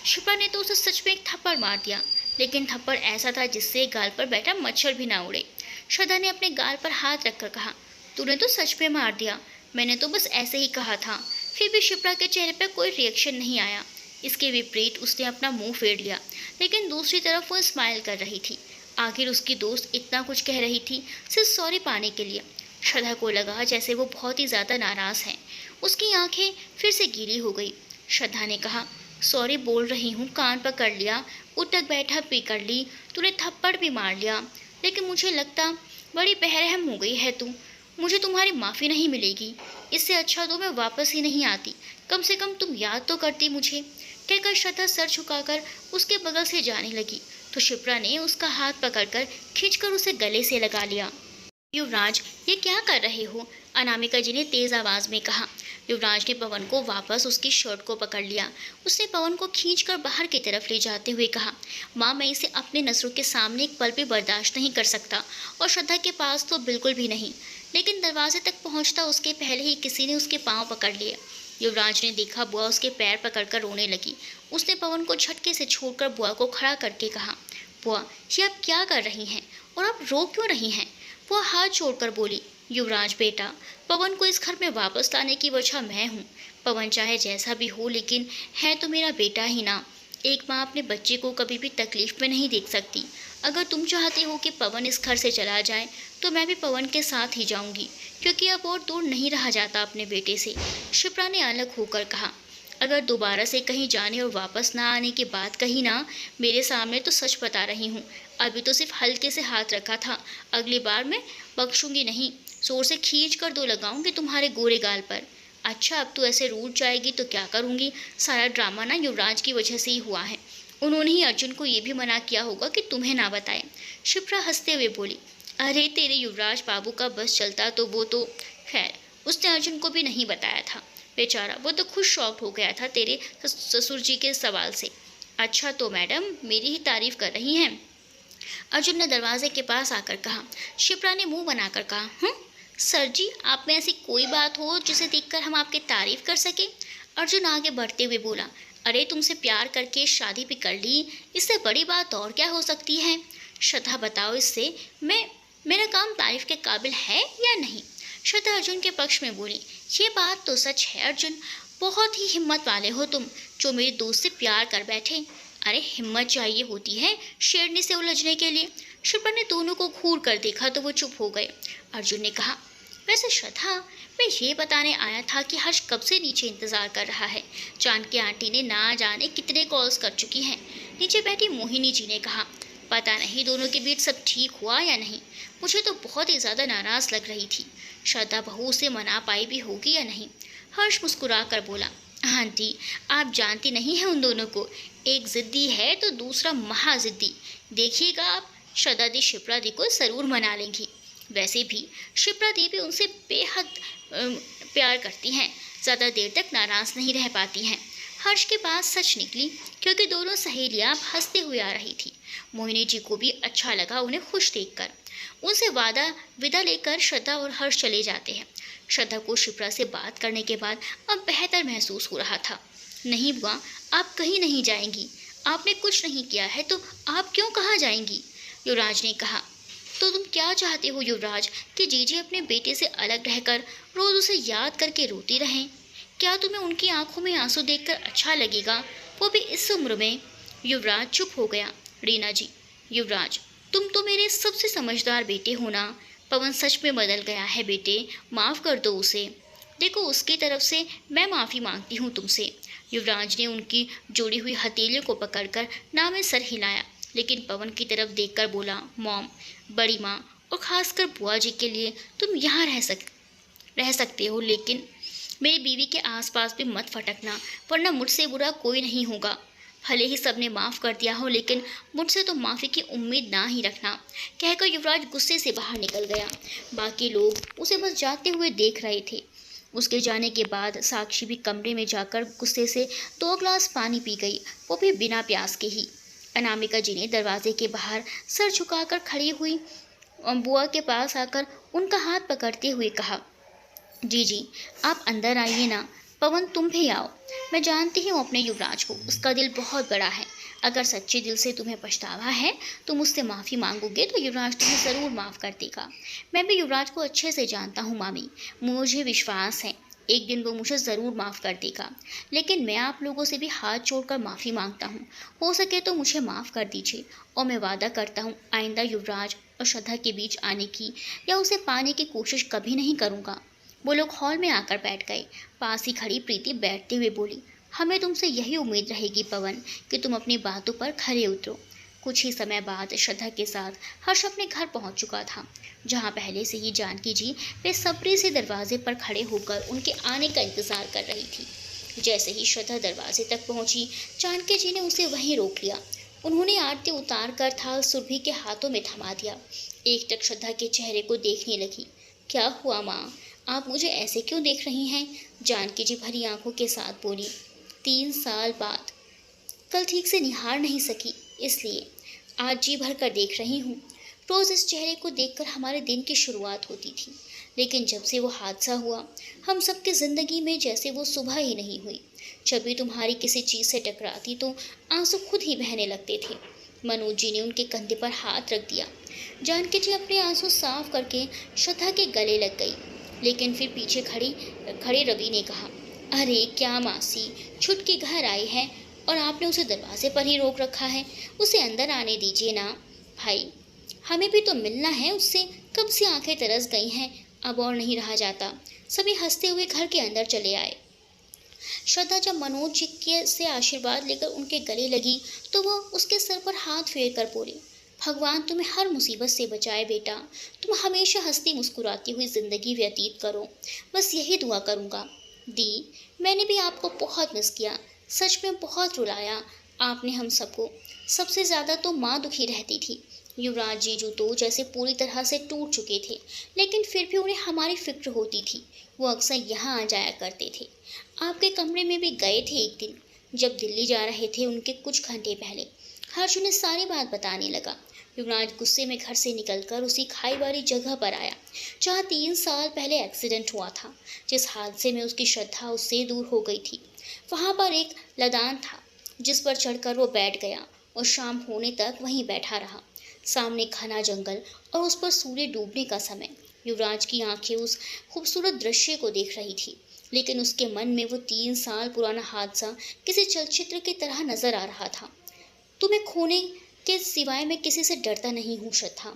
शिप्रा ने तो उसे सच में एक थप्पड़ मार दिया, लेकिन थप्पड़ ऐसा था जिससे गाल पर बैठा मच्छर भी ना उड़े। श्रद्धा ने अपने गाल पर हाथ रखकर कहा, तूने तो सच में मार दिया, मैंने तो बस ऐसे ही कहा था। फिर भी शिप्रा के चेहरे पर कोई रिएक्शन नहीं आया। इसके विपरीत उसने अपना मुंह फेर लिया, लेकिन दूसरी तरफ वो स्माइल कर रही थी। आखिर उसकी दोस्त इतना कुछ कह रही थी सिर्फ सॉरी पाने के लिए। श्रद्धा को लगा जैसे वो बहुत ही ज़्यादा नाराज़ है। उसकी आंखें फिर से गीली हो गई। श्रद्धा ने कहा, सॉरी बोल रही हूँ, कान पकड़ लिया, उठक बैठक भी कर ली, तूने थप्पड़ भी मार लिया, लेकिन मुझे लगता बड़ी बेरहम हो गई है तू। मुझे तुम्हारी माफ़ी नहीं मिलेगी। इससे अच्छा तो मैं वापस ही नहीं आती। कम से कम तुम याद तो करती मुझे। कहकर श्रद्धा सर झुकाकर उसके बगल से जाने लगी तो शिप्रा ने उसका हाथ पकड़कर खींचकर उसे गले से लगा लिया। युवराज, ये क्या कर रहे हो? अनामिका जी ने तेज आवाज में कहा। युवराज ने पवन को वापस उसकी शर्ट को पकड़ लिया। उसने पवन को खींचकर बाहर की तरफ ले जाते हुए कहा, माँ, मैं इसे अपने नज़रों के सामने एक पल भी बर्दाश्त नहीं कर सकता, और श्रद्धा के पास तो बिल्कुल भी नहीं। लेकिन दरवाजे तक पहुंचता उसके पहले ही किसी ने उसके पाँव पकड़ लिए। युवराज ने देखा बुआ उसके पैर पकड़कर रोने लगी। उसने पवन को झटके से छोड़कर बुआ को खड़ा करके कहा, बुआ, ये आप क्या कर रही हैं और आप रो क्यों रही हैं? वो हाथ छोड़कर बोली, युवराज बेटा, पवन को इस घर में वापस लाने की वजह मैं हूँ। पवन चाहे जैसा भी हो, लेकिन है तो मेरा बेटा ही ना। एक माँ अपने बच्चे को कभी भी तकलीफ में नहीं देख सकती। अगर तुम चाहते हो कि पवन इस घर से चला जाए तो मैं भी पवन के साथ ही जाऊंगी, क्योंकि अब और दूर नहीं रहा जाता अपने बेटे से। शिप्रा ने अलग होकर कहा, अगर दोबारा से कहीं जाने और वापस ना आने की बात कही ना मेरे सामने तो सच बता रही हूँ, अभी तो सिर्फ हल्के से हाथ रखा था, अगली बार मैं बख्शूंगी नहीं। जोर से खींच कर दो लगाऊंगी तुम्हारे गोरे गाल पर। अच्छा, अब तू ऐसे रूठ जाएगी तो क्या करूँगी? सारा ड्रामा ना युवराज की वजह से ही हुआ है। उन्होंने ही अर्जुन को ये भी मना किया होगा कि तुम्हें ना बताए। शिप्रा हंसते हुए बोली, अरे तेरे युवराज बाबू का बस चलता तो वो तो खैर, उसने अर्जुन को भी नहीं बताया था। बेचारा, वो तो खुद शॉक्ड हो गया था तेरे ससुर जी के सवाल से। अच्छा, तो मैडम मेरी ही तारीफ कर रही हैं? अर्जुन ने दरवाजे के पास आकर कहा। शिप्रा ने मुंह बनाकर कहा, सर जी, आप में ऐसी कोई बात हो जिसे देखकर हम आपकी तारीफ कर सके? अर्जुन आगे बढ़ते हुए बोला, अरे तुमसे प्यार करके शादी भी कर ली, इससे बड़ी बात और क्या हो सकती है? श्रद्धा, बताओ, इससे मेरा काम तारीफ के काबिल है या नहीं? श्रद्धा अर्जुन के पक्ष में बोली, ये बात तो सच है अर्जुन, बहुत ही हिम्मत वाले हो तुम, जो मेरे दोस्त से प्यार कर बैठे। अरे हिम्मत चाहिए होती है शेरनी से उलझने के लिए। शिप्रा ने दोनों को घूर कर देखा तो वो चुप हो गए। अर्जुन ने कहा, वैसे श्रद्धा, मैं ये बताने आया था कि हर्ष कब से नीचे इंतज़ार कर रहा है। जानकी आंटी ने ना जाने कितने कॉल्स कर चुकी हैं। नीचे बैठी मोहिनी जी ने कहा, पता नहीं दोनों के बीच सब ठीक हुआ या नहीं। मुझे तो बहुत ही ज़्यादा नाराज़ लग रही थी। श्रद्धा बहू से मना पाई भी होगी या नहीं? हर्ष मुस्कुरा कर बोला, आंटी, आप जानती नहीं हैं उन दोनों को, एक ज़िद्दी है तो दूसरा महाजिद्दी। देखिएगा आप, श्रद्धा दी शिप्रा दी को ज़रूर मना लेंगी। वैसे भी शिप्रा दी भी उनसे बेहद प्यार करती हैं, ज़्यादा देर तक नाराज़ नहीं रह पाती हैं। हर्ष के पास सच निकली, क्योंकि दोनों सहेलियां हंसते हुए आ रही थी। मोहिनी जी को भी अच्छा लगा उन्हें खुश देखकर। उनसे विदा लेकर श्रद्धा और हर्ष चले जाते हैं। श्रद्धा को शिप्रा से बात करने के बाद अब बेहतर महसूस हो रहा था। नहीं बुआ, आप कहीं नहीं जाएंगी, आपने कुछ नहीं किया है तो आप क्यों कहाँ जाएंगी? युवराज ने कहा, तो तुम क्या चाहते हो युवराज, कि जीजी अपने बेटे से अलग रहकर रोज उसे याद करके रोती रहें? क्या तुम्हें उनकी आंखों में आंसू देखकर अच्छा लगेगा, वो भी इस उम्र में? युवराज चुप हो गया। रीना जी, युवराज, तुम तो मेरे सबसे समझदार बेटे हो ना। पवन सच में बदल गया है बेटे, माफ़ कर दो उसे। देखो, उसकी तरफ से मैं माफ़ी मांगती हूँ तुमसे। युवराज ने उनकी जोड़ी हुई हथेलियों को पकड़कर ना में सर हिलाया, लेकिन पवन की तरफ देखकर बोला, मॉम, बड़ी माँ और ख़ासकर बुआ जी के लिए तुम यहाँ रह सकते हो, लेकिन मेरी बीवी के आसपास भी मत फटकना, वरना मुझसे बुरा कोई नहीं होगा। भले ही सबने माफ़ कर दिया हो, लेकिन मुझसे तो माफ़ी की उम्मीद ना ही रखना। कहकर युवराज गुस्से से बाहर निकल गया। बाकी लोग उसे बस जाते हुए देख रहे थे। उसके जाने के बाद साक्षी भी कमरे में जाकर गुस्से से 2 ग्लास पानी पी गई, वो भी बिना प्यास के ही। अनामिका जी ने दरवाजे के बाहर सर झुकाकर खड़ी हुई बुआ के पास आकर उनका हाथ पकड़ते हुए कहा, जी, आप अंदर आइए ना। पवन, तुम भी आओ। मैं जानती हूँ अपने युवराज को, उसका दिल बहुत बड़ा है। अगर सच्चे दिल से तुम्हें पछतावा है तो मुझसे माफ़ी मांगोगे तो युवराज तुम्हें ज़रूर माफ़ कर देगा। मैं भी युवराज को अच्छे से जानता हूँ मामी, मुझे विश्वास है एक दिन वो मुझे ज़रूर माफ़ कर देगा। लेकिन मैं आप लोगों से भी हाथ जोड़कर माफ़ी मांगता हूँ, हो सके तो मुझे माफ़ कर दीजिए और मैं वादा करता हूँ आइंदा युवराज और श्रद्धा के बीच आने की या उसे पाने की कोशिश कभी नहीं करूँगा। वो लोग हॉल में आकर बैठ गए। पास ही खड़ी प्रीति बैठते हुए बोली, हमें तुमसे यही उम्मीद रहेगी पवन कि तुम अपनी बातों पर खरे उतरो। कुछ ही समय बाद श्रद्धा के साथ हर्ष अपने घर पहुंच चुका था, जहां पहले से ही जानकी जी बेसब्री से दरवाजे पर खड़े होकर उनके आने का इंतजार कर रही थी। जैसे ही श्रद्धा दरवाजे तक पहुंची, जानकी जी ने उसे वहीं रोक लिया। उन्होंने आरती उतार कर थाल सुरभि के हाथों में थमा दिया। एकटक श्रद्धा के चेहरे को देखने लगी। क्या हुआ माँ, आप मुझे ऐसे क्यों देख रही हैं? जानकी जी भरी आंखों के साथ बोली, 3 साल बाद कल ठीक से निहार नहीं सकी, इसलिए आज जी भर कर देख रही हूँ। रोज़ इस चेहरे को देखकर हमारे दिन की शुरुआत होती थी, लेकिन जब से वो हादसा हुआ हम सबकी ज़िंदगी में जैसे वो सुबह ही नहीं हुई। जब भी तुम्हारी किसी चीज़ से टकराती तो आंसू खुद ही बहने लगते थे। मनोज जी ने उनके कंधे पर हाथ रख दिया। जानकी जी अपने आंसू साफ करके श्रद्धा के गले लग गई, लेकिन फिर पीछे खड़े रवि ने कहा, अरे क्या मासी, छुटकी घर आई है और आपने उसे दरवाजे पर ही रोक रखा है, उसे अंदर आने दीजिए ना। भाई, हमें भी तो मिलना है उससे, कब से आंखें तरस गई हैं, अब और नहीं रहा जाता। सभी हंसते हुए घर के अंदर चले आए। श्रद्धा जब मनोज जी के से आशीर्वाद लेकर उनके गले लगी तो वह उसके सर पर हाथ फेर कर बोली, भगवान तुम्हें हर मुसीबत से बचाए बेटा, तुम हमेशा हंसती मुस्कुराती हुई जिंदगी व्यतीत करो, बस यही दुआ करूँगा। दी, मैंने भी आपको बहुत मिस किया, सच में बहुत रुलाया आपने हम सबको। सबसे ज़्यादा तो माँ दुखी रहती थी। युवराज जीजू तो जैसे पूरी तरह से टूट चुके थे, लेकिन फिर भी उन्हें हमारी फिक्र होती थी। वो अक्सर यहाँ आ जाया करते थे। आपके कमरे में भी गए थे एक दिन, जब दिल्ली जा रहे थे उनके कुछ घंटे पहले। हर्ष उन्हें सारी बात बताने लगा। युवराज गुस्से में घर से निकलकर उसी खाई वाली जगह पर आया जहाँ 3 साल पहले एक्सीडेंट हुआ था। जिस हादसे में उसकी श्रद्धा उससे दूर हो गई थी, वहाँ पर एक लदान था जिस पर चढ़कर वो बैठ गया और शाम होने तक वहीं बैठा रहा। सामने घना जंगल और उस पर सूर्य डूबने का समय। युवराज की आंखें उस खूबसूरत दृश्य को देख रही थी, लेकिन उसके मन में वो 3 साल पुराना हादसा किसी चलचित्र की तरह नजर आ रहा था। तुम्हें खोने के सिवाय मैं किसी से डरता नहीं हूँ श्रद्धा,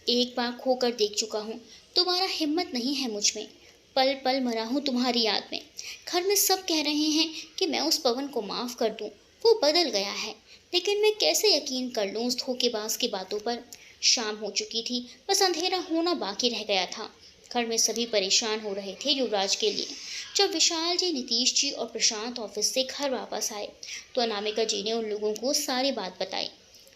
एक बार खोकर देख चुका हूँ, तुम्हारा हिम्मत नहीं है मुझ में। पल पल मरा हूँ तुम्हारी याद में। घर में सब कह रहे हैं कि मैं उस पवन को माफ़ कर दूँ, वो बदल गया है, लेकिन मैं कैसे यकीन कर लूँ उस धोखेबाज की बातों पर। शाम हो चुकी थी, बस अंधेरा होना बाकी रह गया था। घर में सभी परेशान हो रहे थे युवराज के लिए। जब विशाल जी, नीतीश जी और प्रशांत ऑफिस से घर वापस आए तो अनामिका जी ने उन लोगों को सारी बात बताई।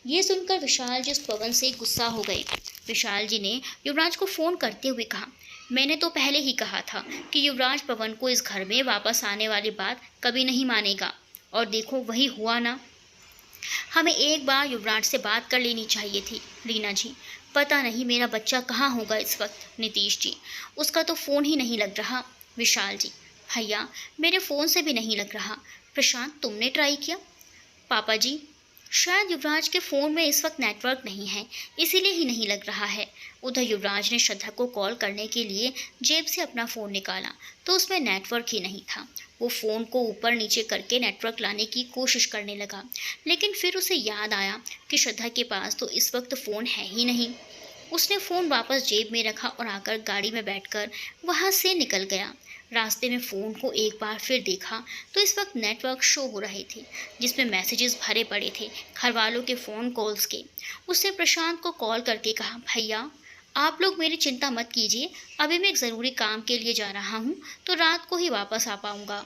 ये सुनकर विशाल जी उस पवन से गुस्सा हो गए। विशाल जी ने युवराज को फ़ोन करते हुए कहा, मैंने तो पहले ही कहा था कि युवराज पवन को इस घर में वापस आने वाली बात कभी नहीं मानेगा, और देखो वही हुआ ना। हमें एक बार युवराज से बात कर लेनी चाहिए थी। रीना जी, पता नहीं मेरा बच्चा कहाँ होगा इस वक्त। नीतीश जी, उसका तो फ़ोन ही नहीं लग रहा। विशाल जी, भैया मेरे फ़ोन से भी नहीं लग रहा। प्रशांत, तुमने ट्राई किया? पापा जी, शायद युवराज के फ़ोन में इस वक्त नेटवर्क नहीं है, इसीलिए ही नहीं लग रहा है। उधर युवराज ने श्रद्धा को कॉल करने के लिए जेब से अपना फ़ोन निकाला तो उसमें नेटवर्क ही नहीं था। वो फ़ोन को ऊपर नीचे करके नेटवर्क लाने की कोशिश करने लगा, लेकिन फिर उसे याद आया कि श्रद्धा के पास तो इस वक्त फ़ोन है ही नहीं। उसने फ़ोन वापस जेब में रखा और आकर गाड़ी में बैठकर वहाँ से निकल गया। रास्ते में फ़ोन को एक बार फिर देखा तो इस वक्त नेटवर्क शो हो रहे थे, जिसमें मैसेजेस भरे पड़े थे घर वालों के फ़ोन कॉल्स के। उसने प्रशांत को कॉल करके कहा, भैया आप लोग मेरी चिंता मत कीजिए, अभी मैं एक ज़रूरी काम के लिए जा रहा हूँ तो रात को ही वापस आ पाऊँगा।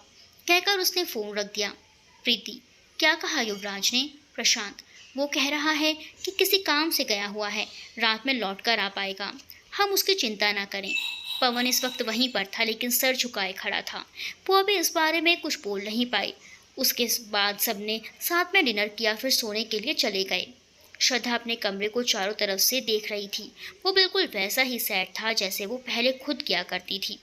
कहकर उसने फ़ोन रख दिया। प्रीति, क्या कहा युवराज ने? प्रशांत, वो कह रहा है कि किसी काम से गया हुआ है, रात में लौट कर आ पाएगा, हम उसकी चिंता ना करें। पवन इस वक्त वहीं पर था, लेकिन सर झुकाए खड़ा था। वो अभी इस बारे में कुछ बोल नहीं पाई। उसके बाद सबने साथ में डिनर किया, फिर सोने के लिए चले गए। श्रद्धा अपने कमरे को चारों तरफ से देख रही थी। वो बिल्कुल वैसा ही सैड था जैसे वो पहले खुद किया करती थी।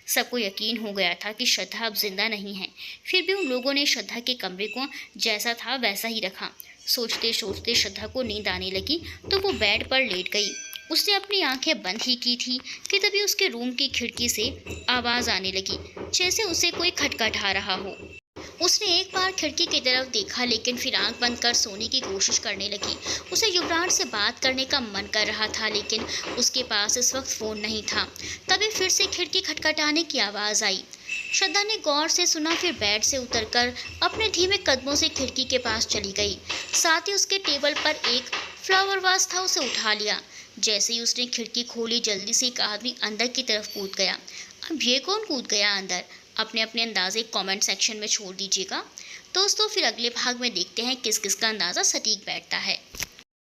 सबको यकीन हो गया था कि श्रद्धा अब जिंदा नहीं है। फिर भी उन लोगों ने श्रद्धा के कमरे को जैसा था वैसा ही रखा। सोचते सोचते श्रद्धा को नींद आने लगी तो वो बेड पर लेट गई। उसने अपनी आंखें बंद ही की थी कि तभी उसके रूम की खिड़की से आवाज़ आने लगी, जैसे उसे कोई खटखटा रहा हो। उसने एक बार खिड़की की तरफ देखा, लेकिन फिर आंख बंद कर सोने की कोशिश करने लगी। उसे युवराज से बात करने का मन कर रहा था, लेकिन उसके पास इस वक्त फ़ोन नहीं था। तभी फिर से खिड़की खटखटाने की आवाज़ आई। श्रद्धा ने गौर से सुना, फिर बेड से उतरकर अपने धीमे कदमों से खिड़की के पास चली गई। साथ ही उसके टेबल पर एक फ्लावर वास था, उसे उठा लिया। जैसे ही उसने खिड़की खोली, जल्दी से एक आदमी अंदर की तरफ कूद गया। अब ये कौन कूद गया अंदर? अपने अपने अंदाजे कमेंट सेक्शन में छोड़ दीजिएगा दोस्तों। फिर अगले भाग में देखते हैं किस किस का अंदाज़ा सटीक बैठता है।